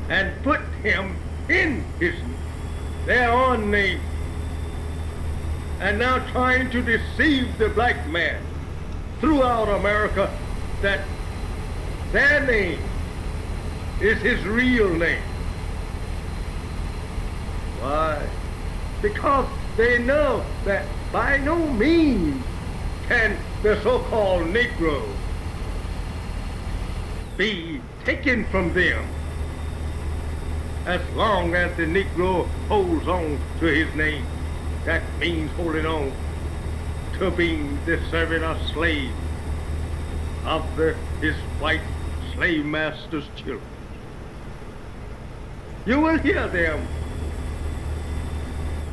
and put him in their own name, and now trying to deceive the black man throughout America that their name is his real name. Why? because they know that by no means can the so-called Negro be taken from them as long as the Negro holds on to his name. That means holding on to being the servant or slave of his white slave master's children. You will hear them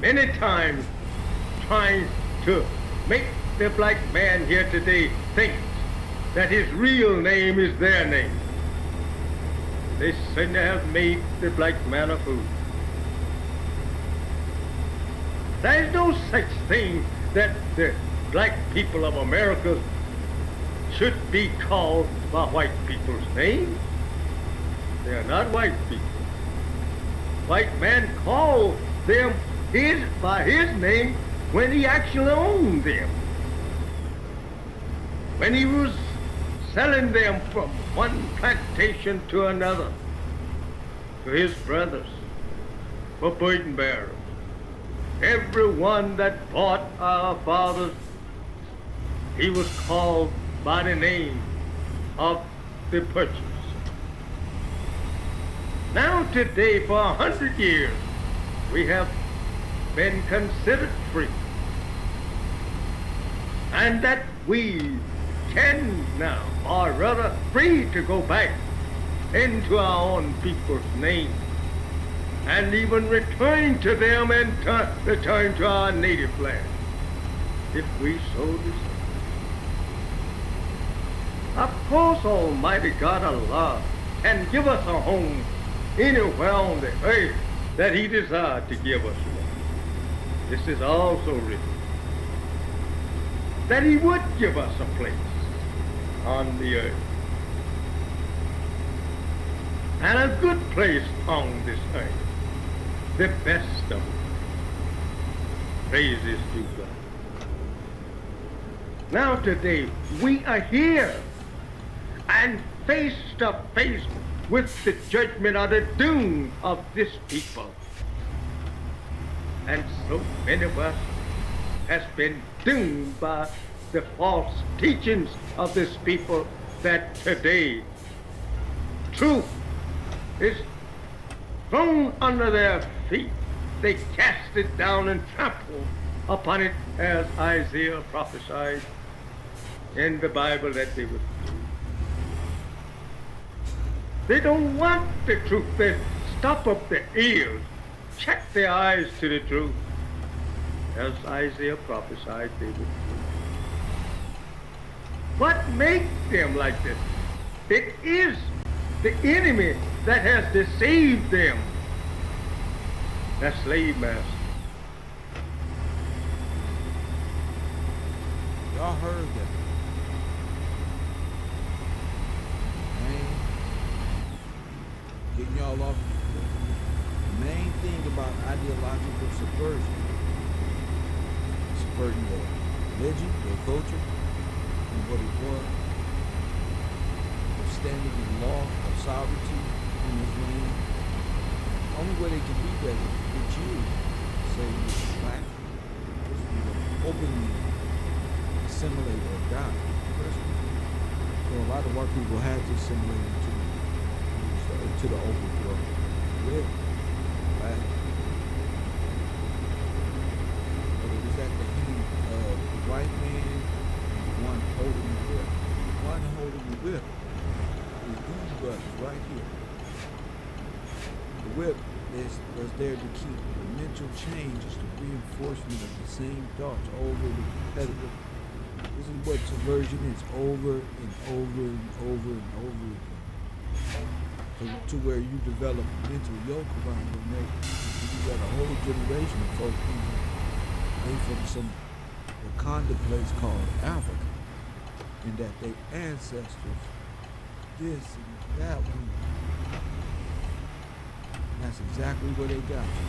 many times trying to make the black man here today think that his real name is their name. They seem to have made the black man a fool. There is no such thing that the black people of America should be called by white people's name. They are not white people. White man called them by his name when he actually owned them. When he was selling them from one plantation to another, to his brothers, for burden bearers. Everyone that bought our fathers, he was called by the name of the purchase. Now today, for 100 years, we have been considered free. And that we can now, or rather free to go back into our own people's name and even return to them and return to our native land, if we so desire. Of course, Almighty God Allah can give us a home anywhere on the earth that He desired to give us one. This is also written, that He would give us a place on the earth, and a good place on this earth, the best of it. Praises to God. Now today, we are here and face to face with the judgment or the doom of this people. And so many of us has been doomed by the false teachings of this people that today truth is thrown under their feet. They cast it down and trample upon it, as Isaiah prophesied in the Bible that they would do. They don't want the truth. They stop up their ears, check their eyes to the truth, as Isaiah prophesied they would do. What makes them like this? It is the enemy that has deceived them, that slave master. Y'all heard that? Man, getting y'all off the main thing about ideological subversion. Subverting their religion, their culture, and what it was. They're standing in law of sovereignty in this land. Only way they can be that is with you. Say you're black. Openly assimilate or die. So a lot of white people had to assimilate into the overthrow. Yeah. Black. But it was at the hand of the white man and the one holding the whip. The one holding the whip is these brothers right here. The whip was there to keep the mental changes, the reinforcement of the same thoughts over the repetitive. This is what subversion is, over and over and over and over again. To where you develop a mental yoke around your neck. You got a whole generation of folks they from some Wakanda place called Africa, and that their ancestors, this and that one. That's exactly where they got you.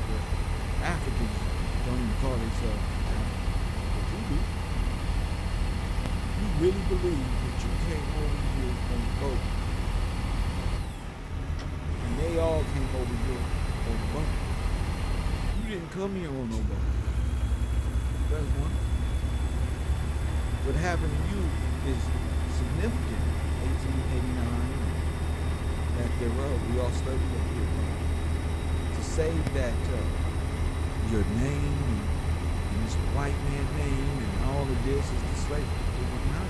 The Africans don't even call themselves African. But you do. You really believe that you came over here on the boat. And they all came over here on the boat. You didn't come here on no boat. Press 1. What happened to you is significant. 1889, that thereof, we all studied up here. To say that your name and this white man's name and all of this is the slave, it was not.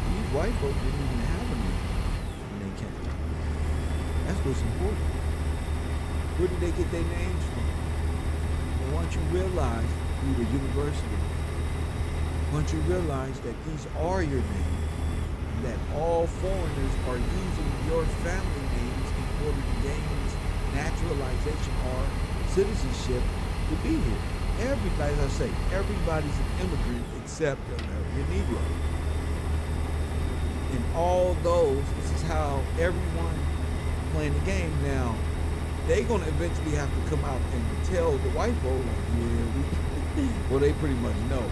These white folks didn't even have a name when they came. That's what's important. Where did they get their names from? And once you realize through the university, once you realize that these are your names, and that all foreigners are using your family names in order to gain this naturalization or citizenship to be here. Everybody, as I say, everybody's an immigrant except the American Negro. And all those, this is how everyone playing the game now, they're going to eventually have to come out and tell the white folk, like, yeah, well, they pretty much know.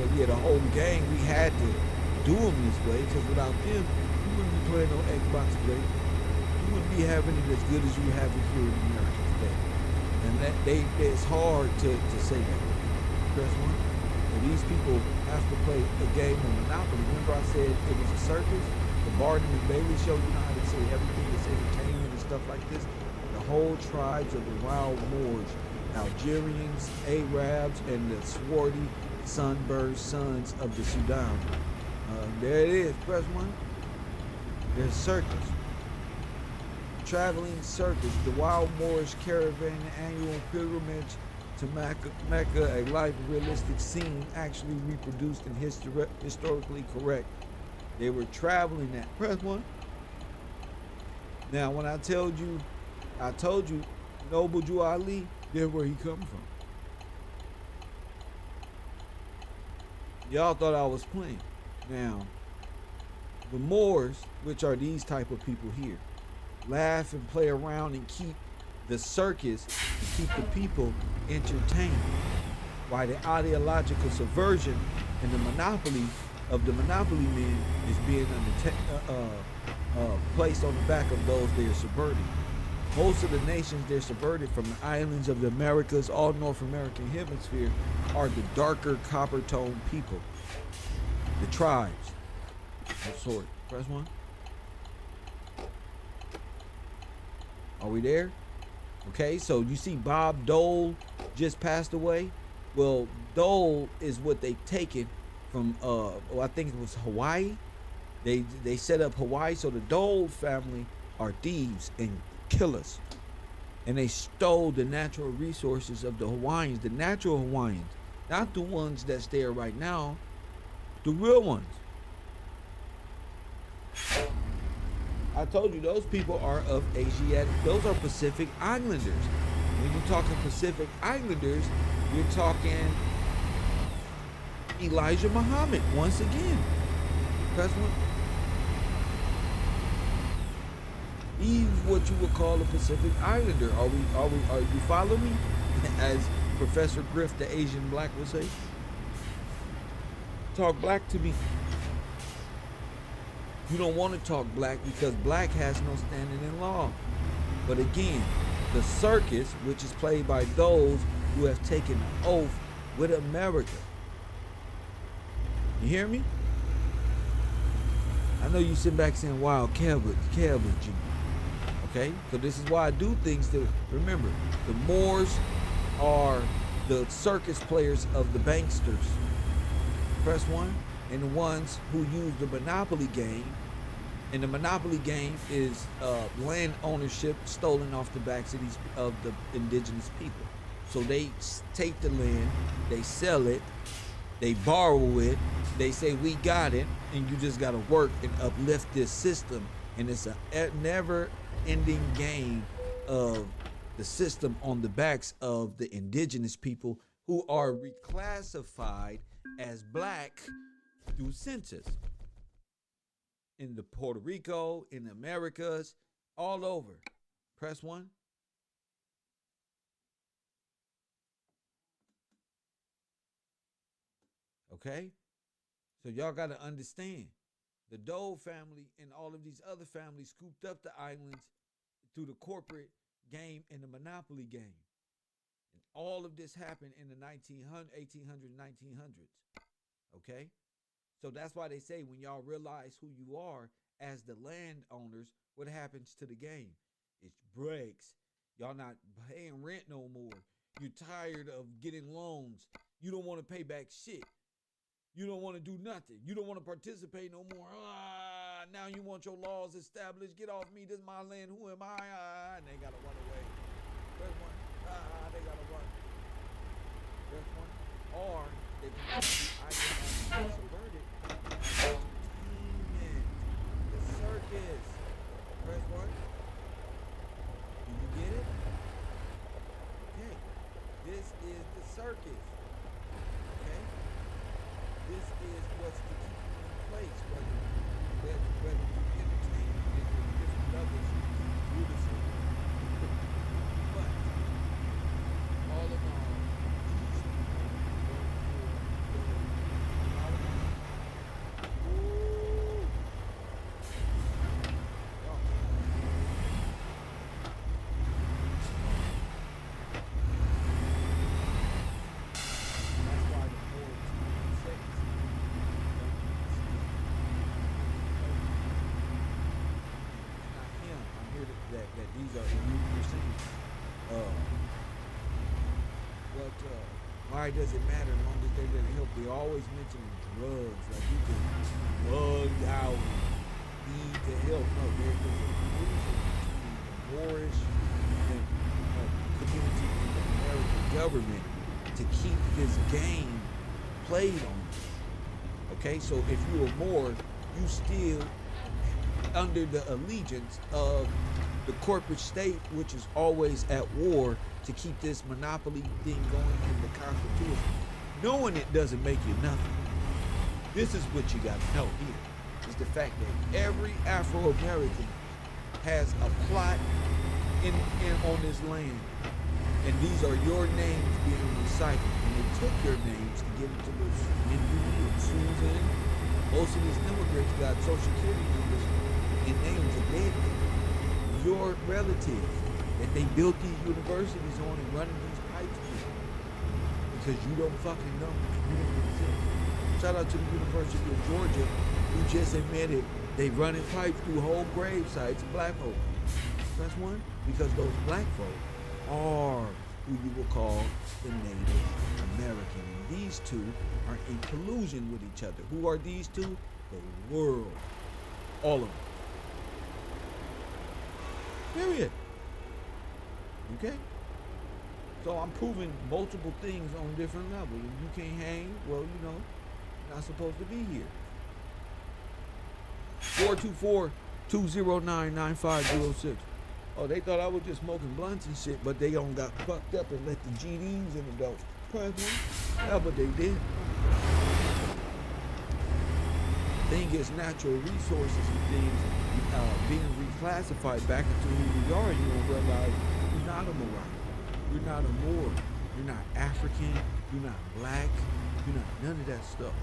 But yeah, the whole gang, we had to do them this way, because without them, you wouldn't be playing no Xbox today. You wouldn't be having it as good as you have it here in America today. And that it's hard to say that. Press 1. And these people have to play a game of Monopoly. Remember I said it was a circus? The Barnum and Bailey show, you know how they say everything is entertainment and stuff like this? The whole tribes of the wild Moors, Algerians, Arabs, and the swarthy sunburned sons of the Sudan. There it is, press 1. There's circus. Traveling circus, the wild Moorish caravan annual pilgrimage to Mecca, a life realistic scene actually reproduced and historically correct. They were traveling at, press 1. Now when I told you Noble Jew Ali, there where he come from. Y'all thought I was playing. Now, the Moors, which are these type of people here, laugh and play around and keep the circus, and keep the people entertained, while the ideological subversion and the monopoly of the monopoly men is being placed on the back of those they are subverting. Most of the nations they're subverted from the islands of the Americas, all North American hemisphere, are the darker copper-toned people, the tribes. Of sort. Press 1. Are we there? Okay, so you see Bob Dole just passed away. Well, Dole is what they taken from I think it was Hawaii. They set up Hawaii, so the Dole family are thieves and killers. And they stole the natural resources of the Hawaiians, the natural Hawaiians, not the ones that's there right now, the real ones. I told you those people are of Asiatic, those are Pacific Islanders. When you're talking Pacific Islanders, you're talking Elijah Muhammad once again. That's what he's what you would call a Pacific Islander. Are you following me? As Professor Griff, the Asian black, would say. Talk black to me. You don't want to talk black because black has no standing in law. But again, the circus, which is played by those who have taken an oath with America. You hear me? I know you sit back saying, wow, Kev was genius. Okay? So this is why I do things to remember. The Moors are the circus players of the banksters. Press 1. And the ones who use the monopoly game, and the monopoly game is land ownership stolen off the backs of the indigenous people. So they take the land, they sell it, they borrow it, they say we got it, and you just got to work and uplift this system. And it's a never-ending game of the system on the backs of the indigenous people who are reclassified as black through census. In the Puerto Rico, in the Americas, all over. Press 1. Okay? So y'all got to understand. The Dole family and all of these other families scooped up the islands through the corporate game and the monopoly game. And all of this happened in the 1800s, 1900s. Okay? So that's why they say when y'all realize who you are as the landowners, what happens to the game? It breaks. Y'all not paying rent no more. You're tired of getting loans. You don't want to pay back shit. You don't want to do nothing. You don't want to participate no more. Now you want your laws established. Get off me. This is my land. Who am I? And they got to run away. There's one. They got to run. There's one. Or they can be subverted. Entertainment. The circus. Press one. Do you get it? Okay. This is the circus. Okay? This is what's to keep you in place, whether you entertain it in different levels, you do the same. But all in all, these people work for the Woo! That's why the more seconds. That these are you're saying. But why does it matter as long as they didn't help? They always mention drugs, like you can bug out, need to help. No, there's a collusion between the Moorish and community and the American government to keep this game played on. Okay, so if you're a Moor, you still under the allegiance of the corporate state, which is always at war to keep this monopoly thing going in the Constitution. Knowing it doesn't make you nothing. This is what you got to know here, is the fact that every Afro-American has a plot in on this land. And these are your names being recycled. And they took your names and give it to the Indian, Susan. Most of these immigrants got social security numbers and names of dead people. Your relatives that they built these universities on and running these pipes with. Because you don't fucking know. You don't exist. Shout out to the University of Georgia, who just admitted they running pipes through whole grave sites of black folk. That's one. Because those black folk are who you will call the Native American. And these two are in collusion with each other. Who are these two? The world. All of them. Period. Okay? So I'm proving multiple things on different levels. If you can't hang, well, you know, you're not supposed to be here. 424-209-9506. Oh, they thought I was just smoking blunts and shit, but they don't got fucked up and let the GDs in the door. Yeah, but they did. Thing is, natural resources and things being reclassified back into who we are, and you don't realize you're not a Moran, you're not a Moor, you're not African, you're not black, you're not none of that stuff.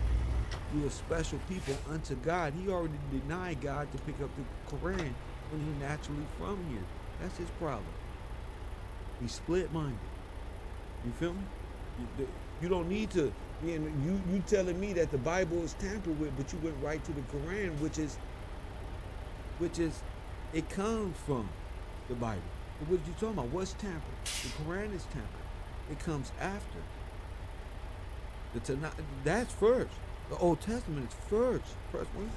You're a special people unto God. He already denied God to pick up the Quran when he naturally from here. That's his problem. He's split-minded. You feel me? You don't need to. You telling me that the Bible is tampered with, but you went right to the Quran, which is it comes from the Bible. But what are you talking about? What's tampered? The Quran is tampered. It comes after. The Tanakh, that's first. The Old Testament is first. First one.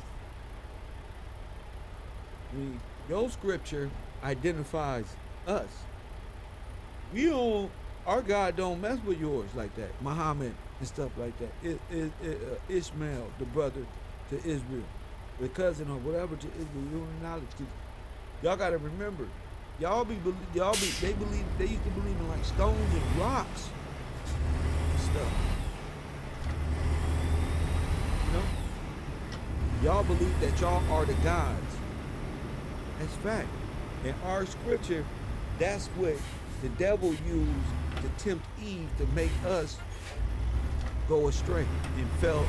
Your scripture identifies us. Our God don't mess with yours like that. Muhammad and stuff like that. Ishmael, the brother to Israel, the cousin or whatever to Israel. You don't acknowledge. Y'all got to remember, they used to believe in like stones and rocks and stuff. You know, y'all believe that y'all are the gods. That's fact. In our scripture, that's what the devil used to tempt Eve to make us go astray and fell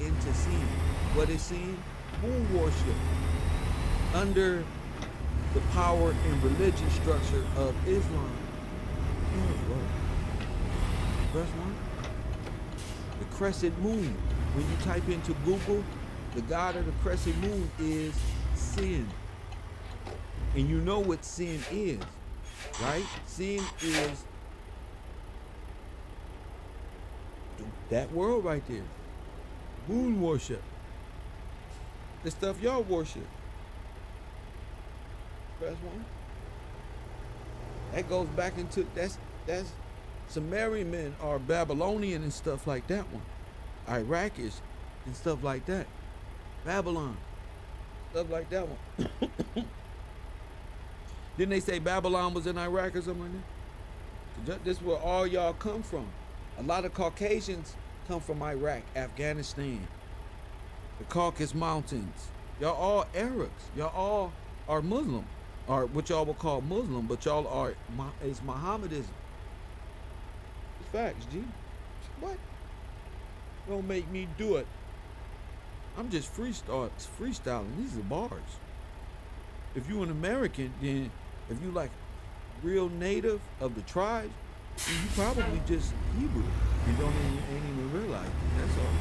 into sin. What is sin? Moon worship. Under the power and religion structure of Islam. Press 1. The crescent moon. When you type into Google, the god of the crescent moon is sin. And you know what sin is, right? Sin is that world right there. Moon worship. The stuff y'all worship. Press 1. That goes back into that's Sumerian men are Babylonian and stuff like that one. Iraqish and stuff like that. Babylon. Stuff like that one. Didn't they say Babylon was in Iraq or something like that? This is where all y'all come from. A lot of Caucasians come from Iraq, Afghanistan, the Caucasus Mountains. Y'all all Arabs. Y'all all are Muslim, or what y'all will call Muslim, but y'all are, it's Mohammedanism. It's facts, G. What? Don't make me do it. I'm just freestyling. These are bars. If you an American, then if you like real native of the tribe, then you probably just Hebrew. You ain't even realize it. That's all.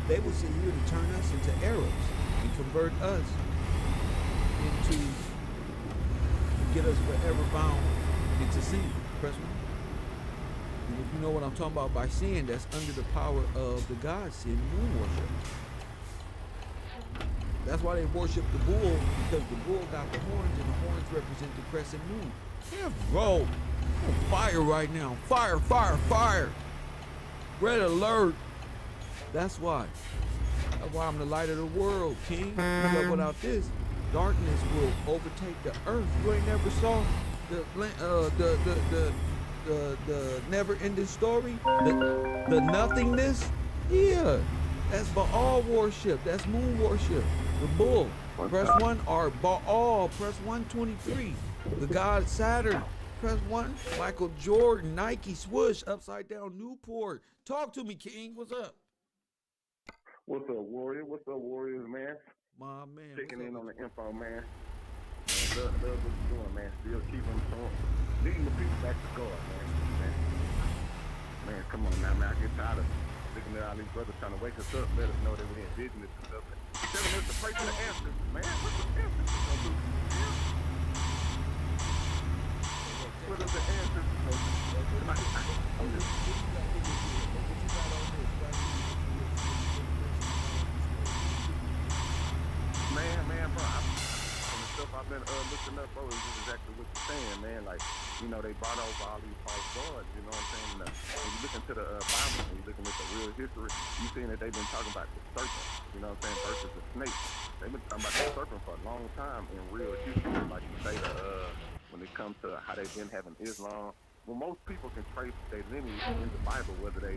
They will sit here to turn us into Arabs and convert us into, get us forever bound into sin. Press 1. And if you know what I'm talking about by sin, that's under the power of the god sin, moon worship. That's why they worship the bull, because the bull got the horns, and the horns represent the crescent moon. Kev Gillz, on fire right now. Fire, fire, fire. Red alert. That's why. That's why I'm the light of the world, King. Because without this, darkness will overtake the earth. You ain't never saw the never-ending story, the nothingness. Yeah, that's Baal worship. That's moon worship. The bull. Press 1 or Baal. Press 123. The god Saturn. Press 1. Michael Jordan. Nike swoosh. Upside down Newport. Talk to me, King. What's up? What's up, Warrior? What's up, Warriors, man? My man. Checking in on the info, man. Love what you're doing, man. Still keeping leading the people back to God, man. Come on now, man. I get tired of looking at all these brothers trying to wake us up, let us know that we're indigenous and stuff. Telling us to pray for the answers, man. What's the answers gonna do? What are the answers? I'm just... Man, bro, from the stuff I've been looking up, bro, is just exactly what you're saying, man. Like, you know, they brought over all these false gods, you know what I'm saying? When you look into the Bible, when you're looking at the real history, you seeing that they've been talking about the serpent, you know what I'm saying, versus the snake. They've been talking about the serpent for a long time in real history, like you say, when it comes to how they've been having Islam. Well, most people can trace their lineage in the Bible, whether they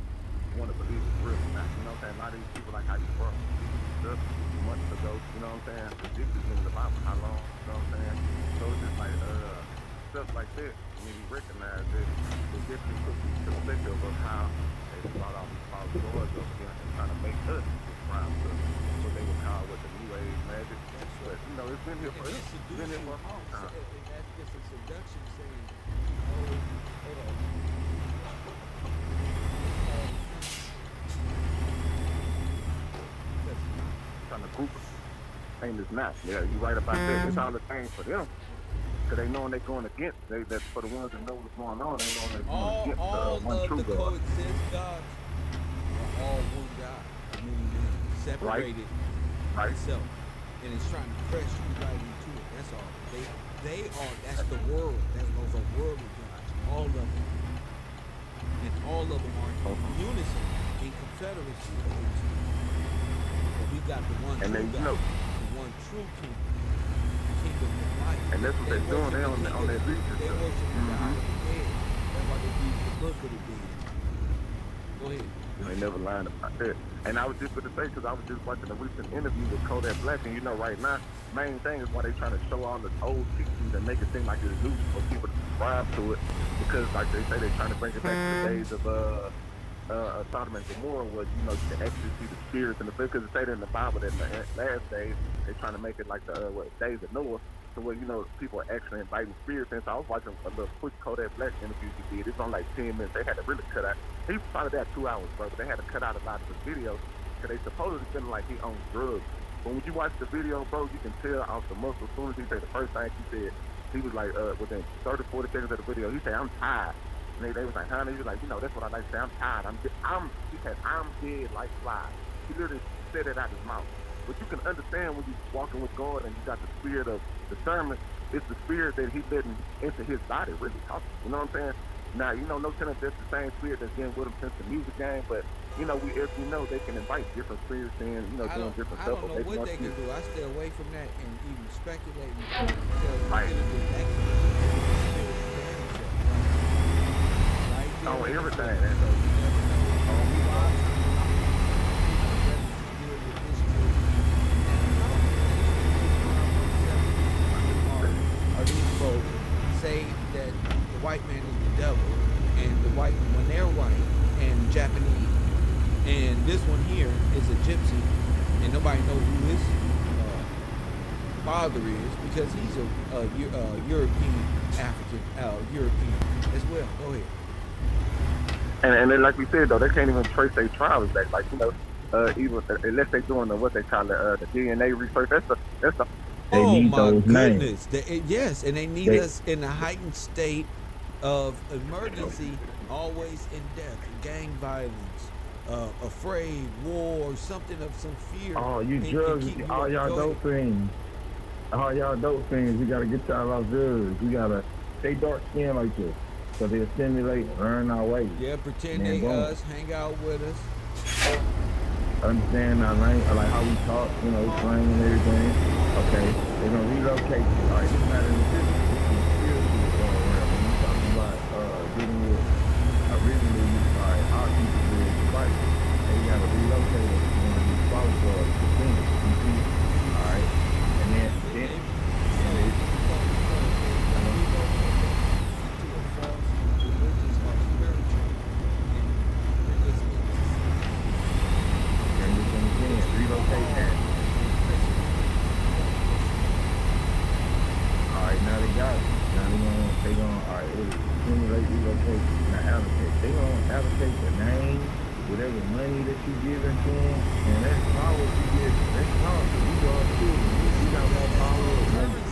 want to believe it's real or not. You know what I'm saying? A lot of these people, like how you brought stuff months ago, you know what I'm saying? This is in the Bible, how long, you know what I'm saying? So it's just like stuff like that, when you recognize that, it definitely puts you to the perspective of how they brought all these false gods up here and trying to make us subscribe to what they would call what the New Age magic. But, you know, it's been here for us. It's been here for a long time. That's just a seduction saying, oh, hold on. Trying to group us. Same as not. Yeah, you right about that. It's all the same for them. Because they know they're going against. That's for the ones that know what's going on. They know they're going against one true God. All of the coexist gods are all one God. Meaning separated itself. And it's trying to press you right into it. That's all. That's the world. Those are worldly gods. All of them. And all of them are in unison, in confederacy. We got the one true God, the one true kingdom of life. And that's what they're doing. They're on their beaches. They worship the God of the dead. That's why they use the book of the dead. Go ahead. You ain't never lying about that. And I was just going to say, because I was just watching a recent interview with Kodak Black, and you know right now, main thing is why they trying to show all the old teachings and make it seem like it's new for people to subscribe to it. Because like they say, they're trying to bring it back to the days of Sodom and Gomorrah was, you know, you can actually see the spirits in the because it said in the Bible that in the last days they're trying to make it like the days of Noah, to where, you know, people are actually inviting spirits in. So I was watching a little quick Kodak Black interview he did. It's on like 10 minutes. They had to really cut out. He was probably there 2 hours, bro, but they had to cut out a lot of the videos because they supposedly feeling like he owns drugs. But when you watch the video, bro, you can tell off the muscle. As soon as he said the first thing he said, he was like, within 30, 40 seconds of the video, he said, "I'm tired." And they was like, "Honey," he was like, "You know, that's what I like to say. I'm tired. He said, I'm dead like flies." He literally said it out his mouth. But you can understand when you're walking with God and you got the spirit of discernment, it's the spirit that he letting into his body really talking. You know what I'm saying? Now, you know, no telling that's the same spirit that's been with him since the music game, but, you know, as we know, they can invite different spirits in, you know, doing different stuff. I don't know what they can do. I stay away from that and even speculating. Right. On everything. These folks say that the white man is the devil, and when they're white and Japanese, and this one here is a gypsy, and nobody knows who his father is because he's a European African European as well. Go ahead. And then, like we said, though, they can't even trace their tribes back. Like, you know, even unless they're doing what they call the DNA research. That's the Oh my goodness! Yes, and they need us in a heightened state of emergency, always in death, gang violence, afraid, war, something of some fear. Oh, you drugs, all y'all dope things. All y'all dope things. We gotta get y'all off drugs. We gotta stay dark skinned like this, so they'll stimulate, learn our way. Yeah, pretend they us, hang out with us. Understand our language, like how we talk, you know, slang and everything. Okay, they're gonna relocate you. All right, it's not in the physical, it's in the spiritual realm. When you're talking about dealing with originally, all right, our people did the Bible. They gotta relocate us to one of these false gods, the things, you see? All right, and then relocate that. Alright, now they got it. Now they gonna alright, stimulate relocation. Now allocate. They gonna allocate the name, whatever money that you giving to them, and that's power you get. That's power. We going to we got more power than money.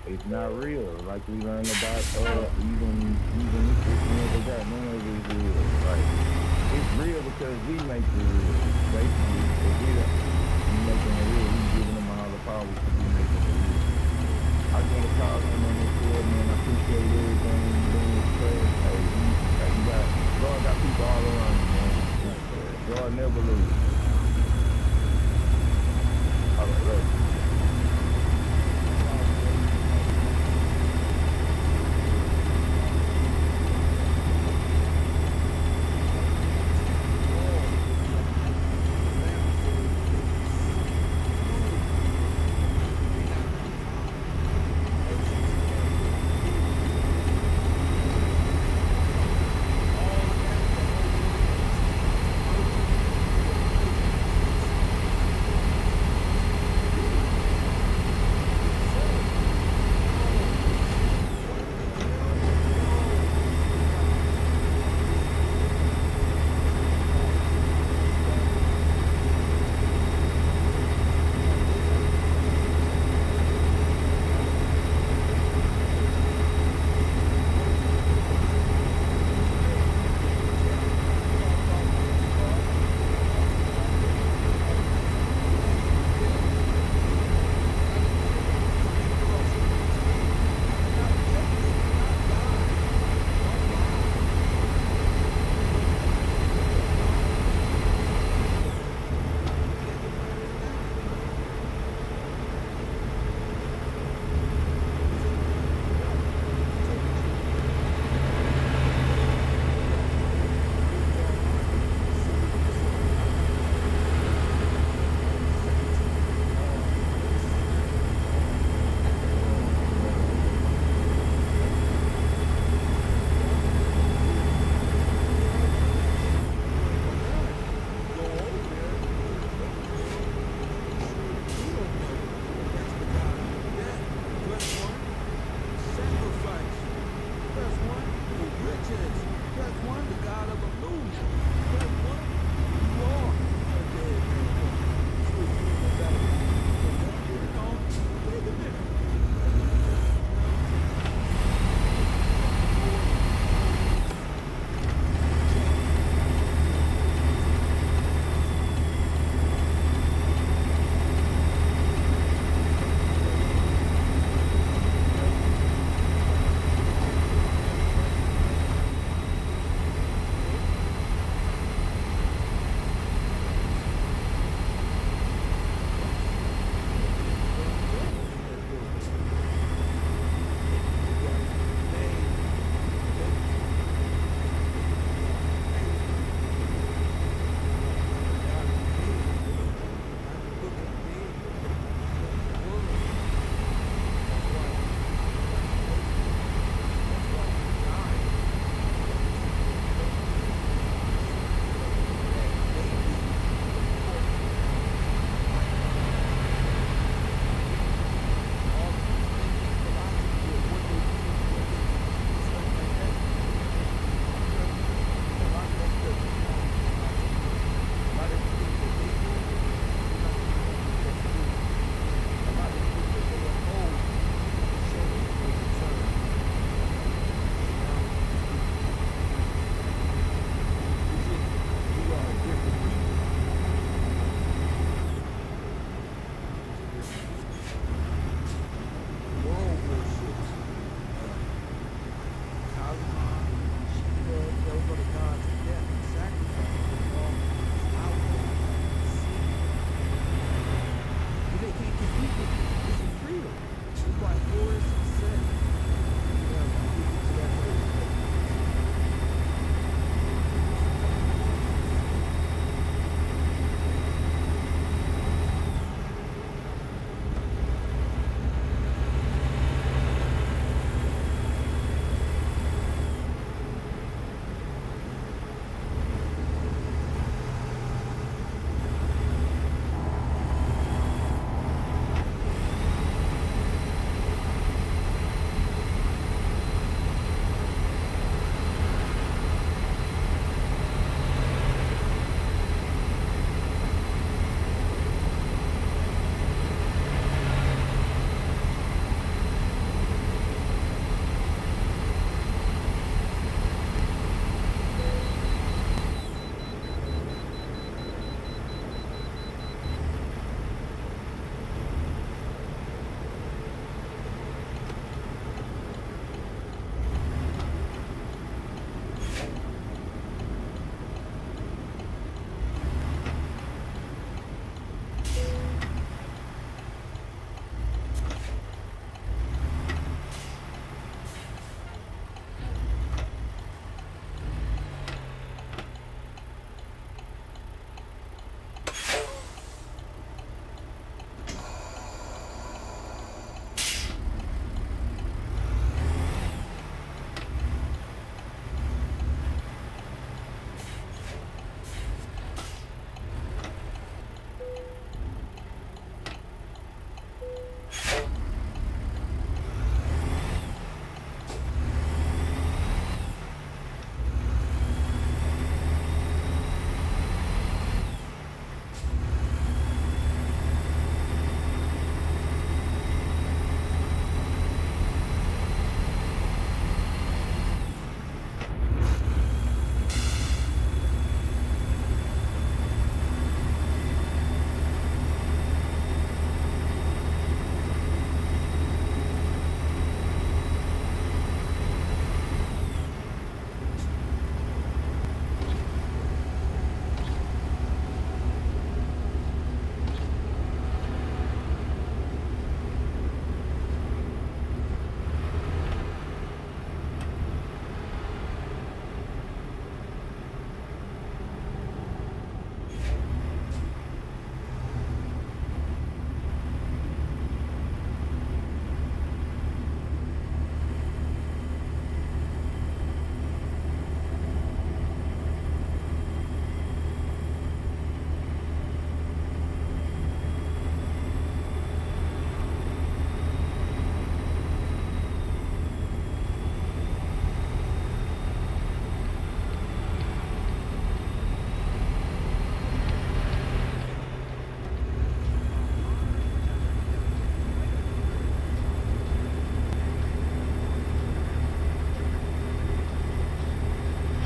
It's not real. Like we learned about even they got none of it is real. Like it's real because we make it real. Basically, if we making it real, we giving them all the power to be making it real. I get a call on this field, man. I appreciate people all around you, man. God never lose. All right, right.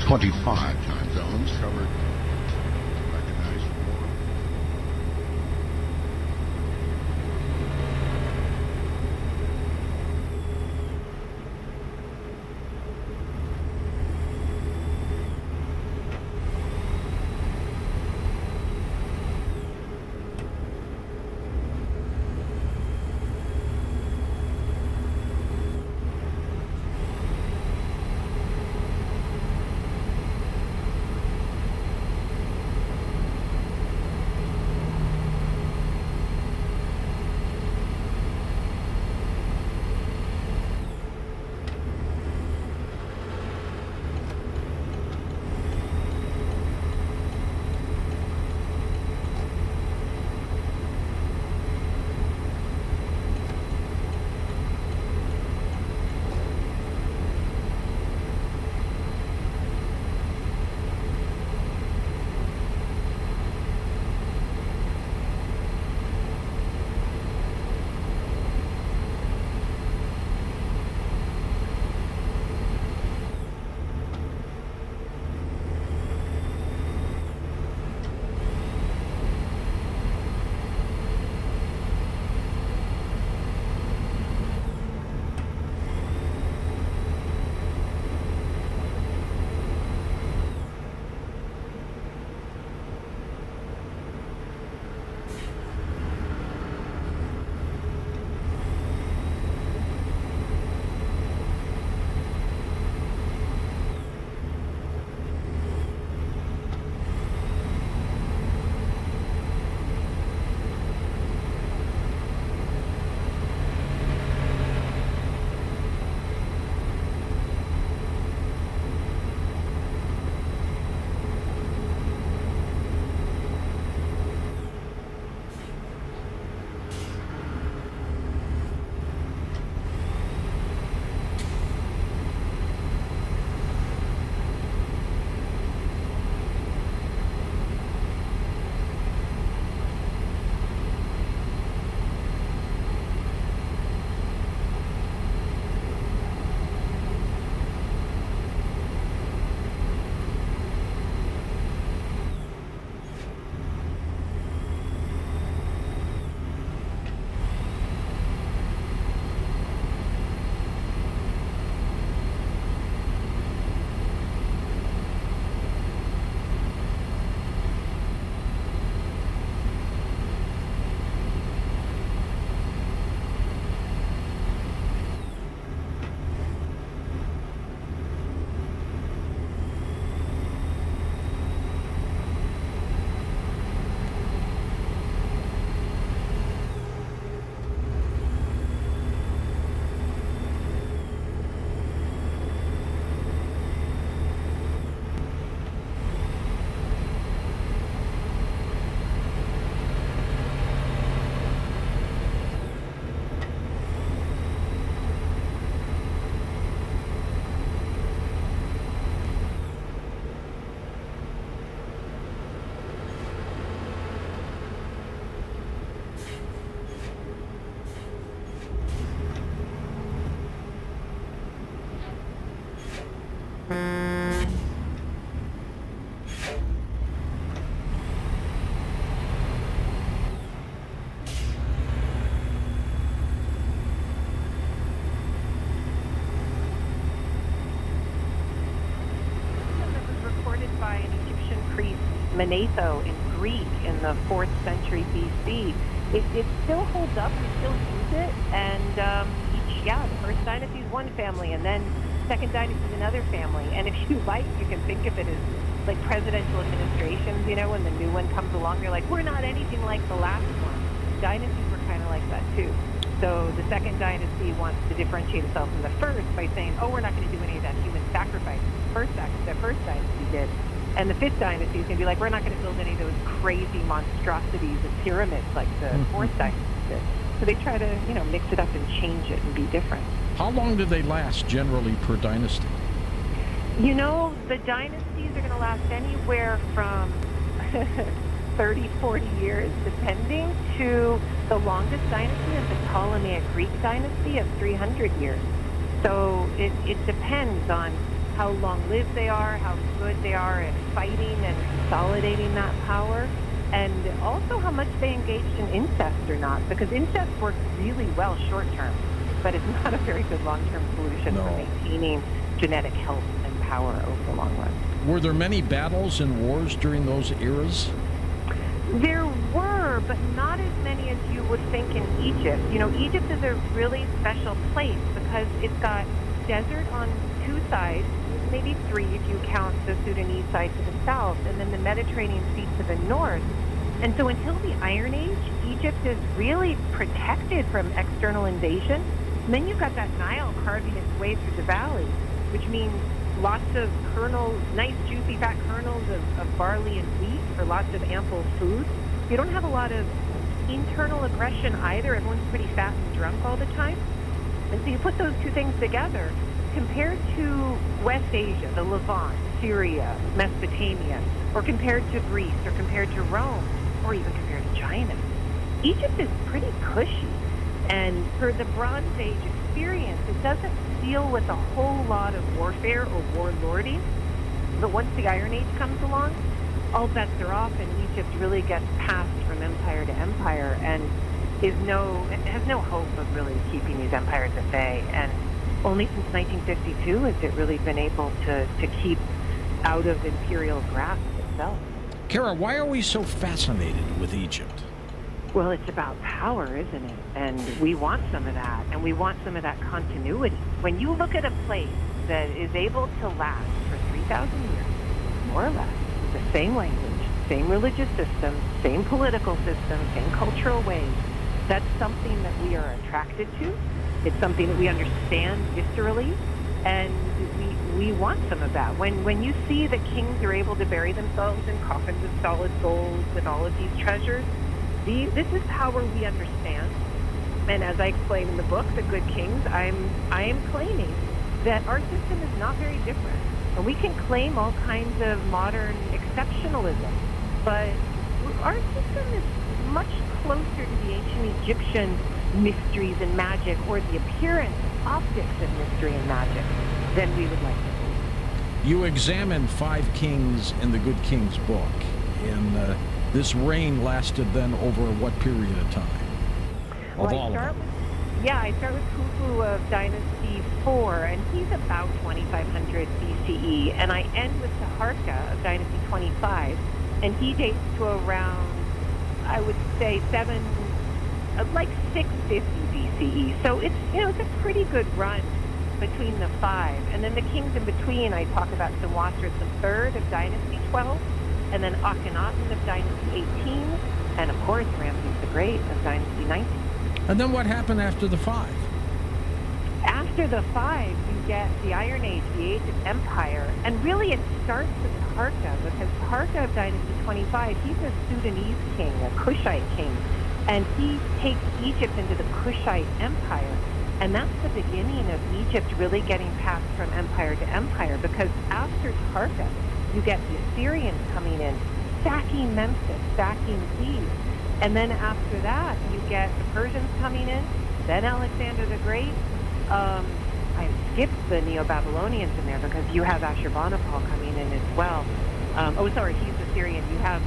25 time zones covered. Like a nice warm. Manetho in Greek in the 4th century BC. It still holds up. We still use it. And the first dynasty is one family, and then second dynasty is another family. And if you like, you can think of it as like presidential administrations, when the new one comes along, they're like, we're not anything like the last one. Dynasties were kind of like that too. So the second dynasty wants to differentiate itself from the first by saying, oh, we're not going to do any of that human sacrifice the first dynasty did. And the 5th dynasty is going to be like, we're not going to build any of those crazy monstrosities of pyramids like the 4th dynasty did. So they try to, mix it up and change it and be different. How long do they last generally per dynasty? The dynasties are going to last anywhere from 30, 40 years, depending, to the longest dynasty is the Ptolemaic Greek dynasty of 300 years. So it depends on how long-lived they are, how good they are at fighting and consolidating that power, and also how much they engaged in incest or not, because incest works really well short-term, but it's not a very good long-term solution for maintaining genetic health and power over the long run. Were there many battles and wars during those eras? There were, but not as many as you would think in Egypt. You know, Egypt is a really special place because it's got desert on two sides, maybe three if you count the Sudanese side to the south, and then the Mediterranean Sea to the north. And so until the Iron Age, Egypt is really protected from external invasion. And then you've got that Nile carving its way through the valley, which means lots of kernels, nice juicy fat kernels of barley and wheat for lots of ample food. You don't have a lot of internal aggression either. Everyone's pretty fat and drunk all the time. And so you put those two things together, compared to West Asia, the Levant, Syria, Mesopotamia, or compared to Greece, or compared to Rome, or even compared to China, Egypt is pretty cushy. And for the Bronze Age experience, it doesn't deal with a whole lot of warfare or warlording. But once the Iron Age comes along, all bets are off, and Egypt really gets passed from empire to empire and has no hope of really keeping these empires at bay. And only since 1952 has it really been able to keep out of imperial grasp itself. Kara, why are we so fascinated with Egypt? Well, it's about power, isn't it? And we want some of that, and we want some of that continuity. When you look at a place that is able to last for 3,000 years, more or less, the same language, same religious system, same political system, same cultural ways, that's something that we are attracted to. It's something that we understand viscerally, and we want some of that. When you see that kings are able to bury themselves in coffins of solid gold with all of these treasures, this is power we understand. And as I explain in the book, The Good Kings, I am claiming that our system is not very different. And we can claim all kinds of modern exceptionalism, but our system is much closer to the ancient Egyptian mysteries and magic, or the appearance, optics of mystery and magic, than we would like to believe. You examine 5 kings in the Good Kings book, and this reign lasted then over what period of time? Of all of them? I start with Khufu of Dynasty 4, and he's about 2500 BCE, and I end with Taharqa of Dynasty 25, and he dates to around, I would say, 650 BCE. So it's a pretty good run between the 5. And then the kings in between, I talk about Senwosret III of Dynasty 12, and then Akhenaten of Dynasty 18, and of course Ramses the Great of Dynasty 19. And then what happened after the 5? After the 5, you get the Iron Age, the Age of Empire, and really it starts with Taharqa, because Taharqa of Dynasty 25, he's a Sudanese king, a Kushite king, and he takes Egypt into the Kushite Empire, and that's the beginning of Egypt really getting passed from empire to empire, because after Taharqa, you get the Assyrians coming in, sacking Memphis, sacking Thebes, and then after that, you get the Persians coming in, then Alexander the Great. I skipped the Neo-Babylonians in there because you have Ashurbanipal coming in as well. He's Assyrian. You have,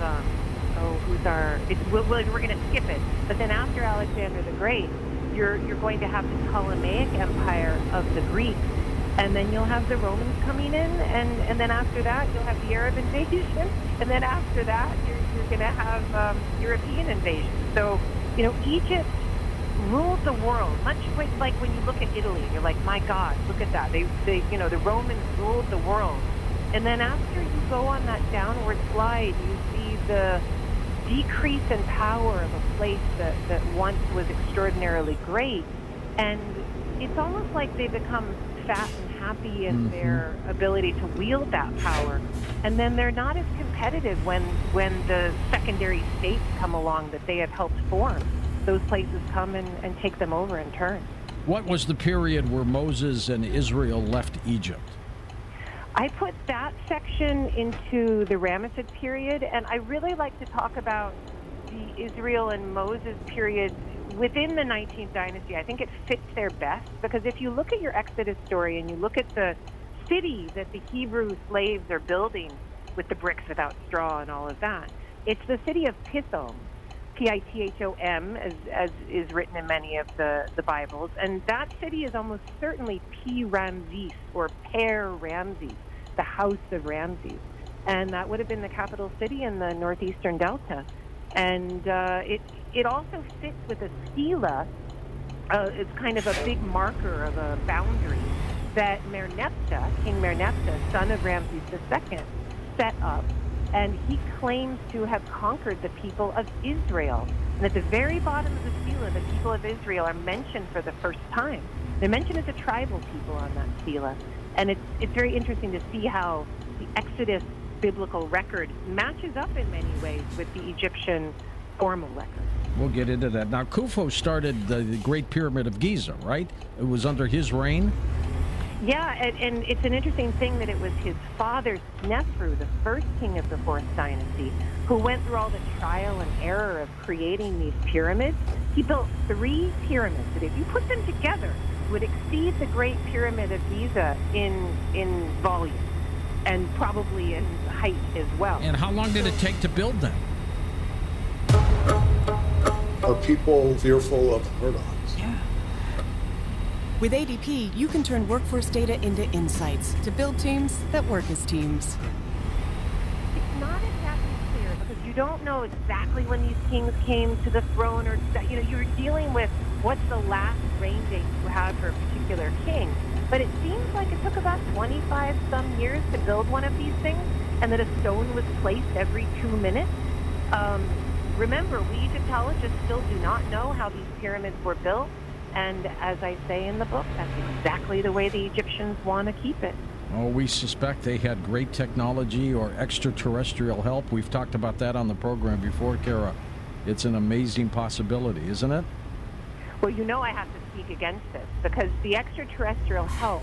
we're going to skip it. But then after Alexander the Great, you're going to have the Ptolemaic Empire of the Greeks, and then you'll have the Romans coming in, and then after that, you'll have the Arab invasion, and then after that, you're going to have European invasion. So, Egypt ruled the world, much like when you look at Italy, you're like, my God, look at that. They the Romans ruled the world. And then after you go on that downward slide, you see the decrease in power of a place that once was extraordinarily great. And it's almost like they become fat and happy in their ability to wield that power. And then they're not as competitive when the secondary states come along that they have helped form. Those places come and take them over in turn. What was the period where Moses and Israel left Egypt? I put that section into the Ramesses period, and I really like to talk about the Israel and Moses period within the 19th dynasty. I think it fits there best, because if you look at your Exodus story and you look at the city that the Hebrew slaves are building with the bricks without straw and all of that. It's the city of Pithom, Pithom, as is written in many of the Bibles. And that city is almost certainly P-Ramses or Per-Ramses, the house of Ramses. And that would have been the capital city in the northeastern delta. And it also fits with a stela. It's kind of a big marker of a boundary that King Merneptah, son of Ramses II, set up. And he claims to have conquered the people of Israel. And at the very bottom of the stela, the people of Israel are mentioned for the first time. They're mentioned as a tribal people on that stela. And it's very interesting to see how the Exodus biblical record matches up in many ways with the Egyptian formal record. We'll get into that. Now, Khufu started the Great Pyramid of Giza, right? It was under his reign? Yeah, and it's an interesting thing that it was his father, Snefru, the first king of the Fourth Dynasty, who went through all the trial and error of creating these pyramids. He built 3 pyramids that, if you put them together, would exceed the Great Pyramid of Giza in volume and probably in height as well. And how long did it take to build them? Are people fearful of hurt-ons? Yeah. With ADP, you can turn workforce data into insights to build teams that work as teams. It's not exactly clear because you don't know exactly when these kings came to the throne, or you're dealing with what's the last reign date you have for a particular king. But it seems like it took about 25 some years to build one of these things, and that a stone was placed every 2 minutes. Remember, we Egyptologists still do not know how these pyramids were built. And as I say in the book, that's exactly the way the Egyptians want to keep it. Oh, we suspect they had great technology or extraterrestrial help. We've talked about that on the program before, Kara. It's an amazing possibility, isn't it? Well, I have to speak against this because the extraterrestrial help,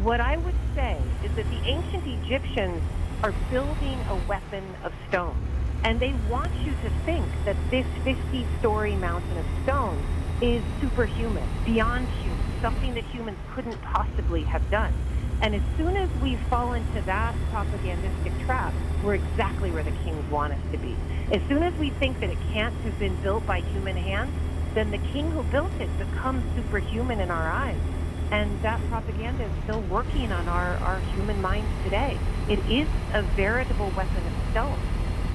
what I would say is that the ancient Egyptians are building a weapon of stone. And they want you to think that this 50-story mountain of stone is superhuman, beyond human, something that humans couldn't possibly have done. And as soon as we fall into that propagandistic trap, we're exactly where the kings want us to be. As soon as we think that it can't have been built by human hands, then the king who built it becomes superhuman in our eyes. And that propaganda is still working on our human minds today. It is a veritable weapon of stone.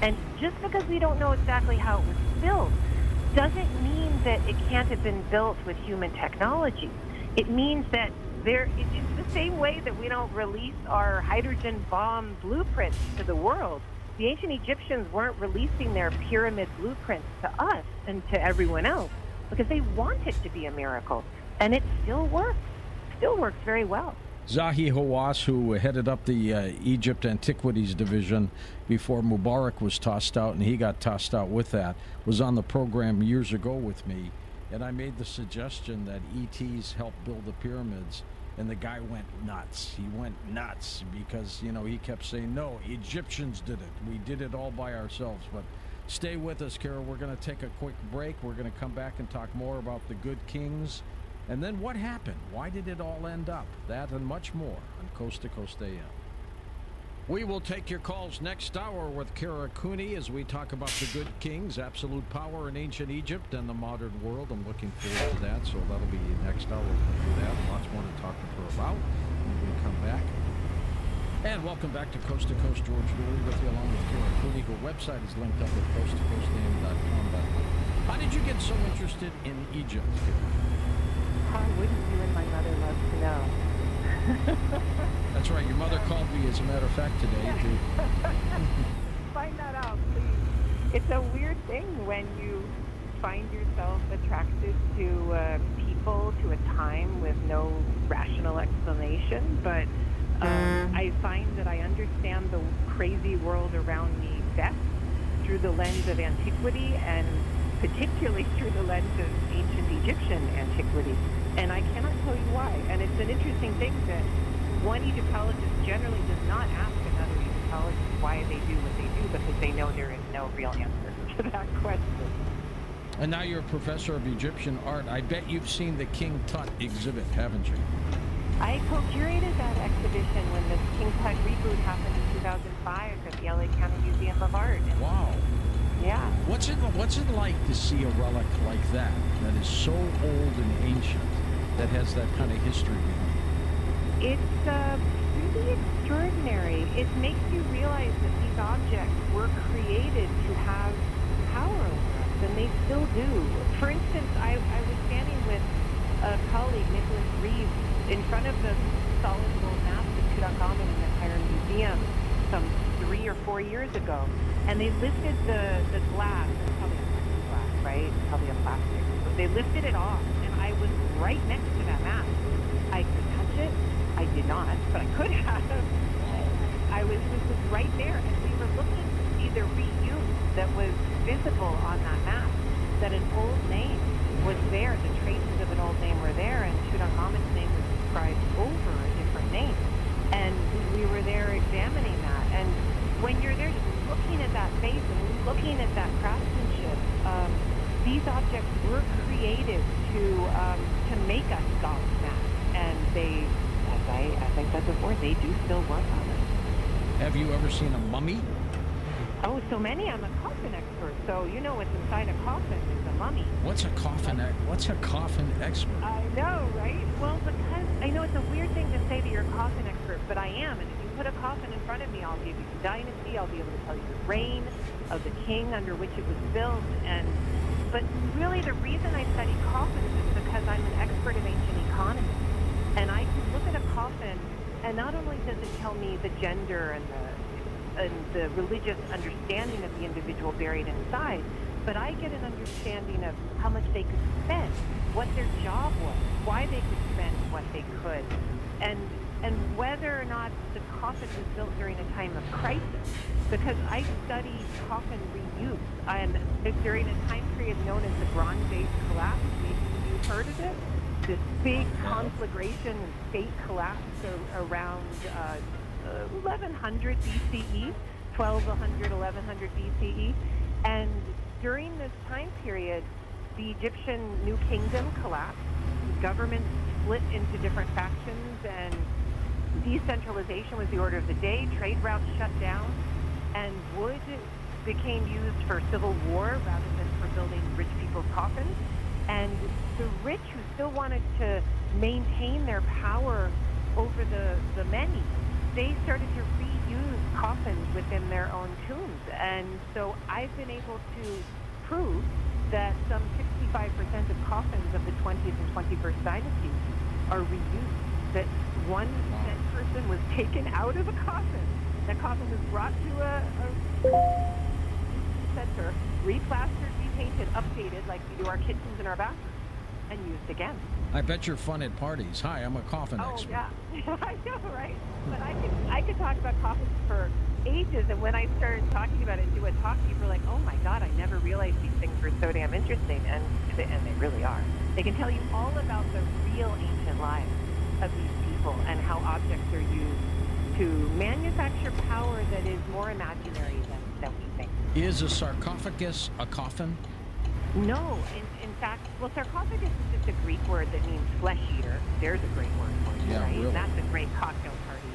And just because we don't know exactly how it was built doesn't mean that it can't have been built with human technology. It means that it's the same way that we don't release our hydrogen bomb blueprints to the world. The ancient Egyptians weren't releasing their pyramid blueprints to us and to everyone else because they want it to be a miracle. And it still works very well. Zahi Hawass, who headed up the Egypt Antiquities Division before Mubarak was tossed out, and he got tossed out with that, was on the program years ago with me, and I made the suggestion that ETs helped build the pyramids, and the guy went nuts. He went nuts because, he kept saying, no, Egyptians did it. We did it all by ourselves. But stay with us, Kara. We're going to take a quick break. We're going to come back and talk more about the good kings. And then what happened? Why did it all end up? That and much more on Coast to Coast AM. We will take your calls next hour with Kara Cooney as we talk about the good kings, absolute power in ancient Egypt and the modern world. I'm looking forward to that, so that'll be next hour. We'll do that. Lots more to talk to her about when we come back. And welcome back to Coast. George Dooley with you along with Kara Cooney. Her website is linked up at coasttocoastam.com. How did you get so interested in Egypt? How wouldn't you and my mother love to know? That's right. Your mother called me, as a matter of fact, today. Find that out, please. It's a weird thing when you find yourself attracted to people, to a time with no rational explanation. But I find that I understand the crazy world around me best through the lens of antiquity, and particularly through the lens of ancient Egyptian antiquity. And I cannot tell you why. And it's an interesting thing that one Egyptologist generally does not ask another Egyptologist why they do what they do, because they know there is no real answer to that question. And now you're a professor of Egyptian art. I bet you've seen the King Tut exhibit, haven't you? I co-curated that exhibit. exhibition when the King Tut reboot happened in 2005 at the LA County Museum of Art. And Wow. yeah. What's it like to see a relic like that is so old and ancient, that has that kind of history behind it? It's really extraordinary. It makes you realize that these objects were created to have power over us, and they still do. For instance, I was standing with a colleague, Nicholas Reeves, in front of the solid gold mask of Tutankhamun in the Cairo Museum some 3 or 4 years ago, and they lifted the glass. It's probably a plexiglass, right? It's probably a plastic. They lifted it off, and I was right next to that mask. I could touch it. I did not, but I could have. This was right there, and we were looking to see the reuse that was visible on that map, that an old name was there, the traces of an old name were there, and Tutankhamun's name was described over a different name. And we were there examining that. And when you're there just looking at that face and looking at that craftsmanship, these objects were created to make us gobsmacked. And they, as I said before, they do still work on us. Have you ever seen a mummy? Oh, so many. I'm a coffin expert, so you know what's inside a coffin is a mummy. What's a coffin expert? I know, right? Well, because I know it's a weird thing to say that you're a coffin expert, but I am. And if you put a coffin in front of me, I'll give you the dynasty. I'll be able to tell you the reign of the king under which it was built. But really, the reason I study coffins is because I'm an expert in ancient economy, and I can look at a coffin, and not only does it tell me the gender and the religious understanding of the individual buried inside, but I get an understanding of how much they could spend, what their job was, why they could spend what they could, and whether or not the coffin was built during a time of crisis. Because I study coffin reuse. During a time period known as the Bronze Age collapse. You've heard of it? This big conflagration and state collapse around 1100 BCE, 1200, 1100 BCE. And during this time period, the Egyptian New Kingdom collapsed. Governments split into different factions, and decentralization was the order of the day. Trade routes shut down, and wood became used for civil war rather than for building rich people's coffins. And the rich, who still wanted to maintain their power over the many, they started to reuse coffins within their own tombs. And so I've been able to prove that some 65% of coffins of the 20th and 21st dynasties are reused. That one dead person was taken out of a coffin. That coffin was brought to a center, replastered, repainted, updated, like we do our kitchens and our bathrooms, and used again. I bet you're fun at parties. Hi, I'm a coffin expert. Oh, yeah. I know, right? But I could talk about coffins for ages, and when I started talking about it and do a talk, people were like, oh my God, I never realized these things were so damn interesting, and they really are. They can tell you all about the real ancient lives of these people and how objects are used to manufacture power that is more imaginary than we think. Is a sarcophagus a coffin? No, in fact, well, sarcophagus is just a Greek word that means flesh eater. There's a great word for it, right? Really? And that's a great cocktail party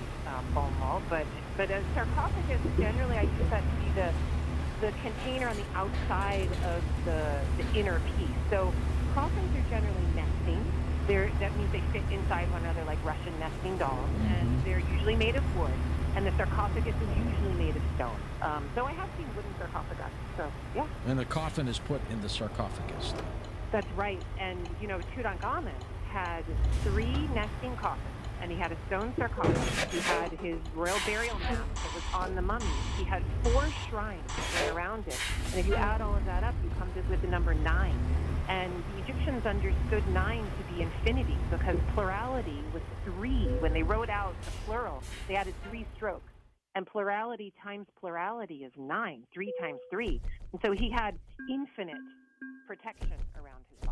foam hall. But a sarcophagus, generally, I use that to be the container on the outside of the inner piece. So coffins are generally nesting. That means they fit inside one another like Russian nesting dolls, and they're usually made of wood. And the sarcophagus is usually made of stone. So I have seen wooden sarcophagus. So, yeah. And the coffin is put in the sarcophagus. That's right. And, Tutankhamun had 3 nesting coffins, and he had a stone sarcophagus. He had his royal burial mat that was on the mummy. He had 4 shrines that were around it. And if you add all of that up, you come with the number 9. And the Egyptians understood 9 to be infinity because plurality was 3. When they wrote out the plural, they added 3 strokes. And plurality times plurality is 9, 3 times 3. And so he had infinite protection around his body.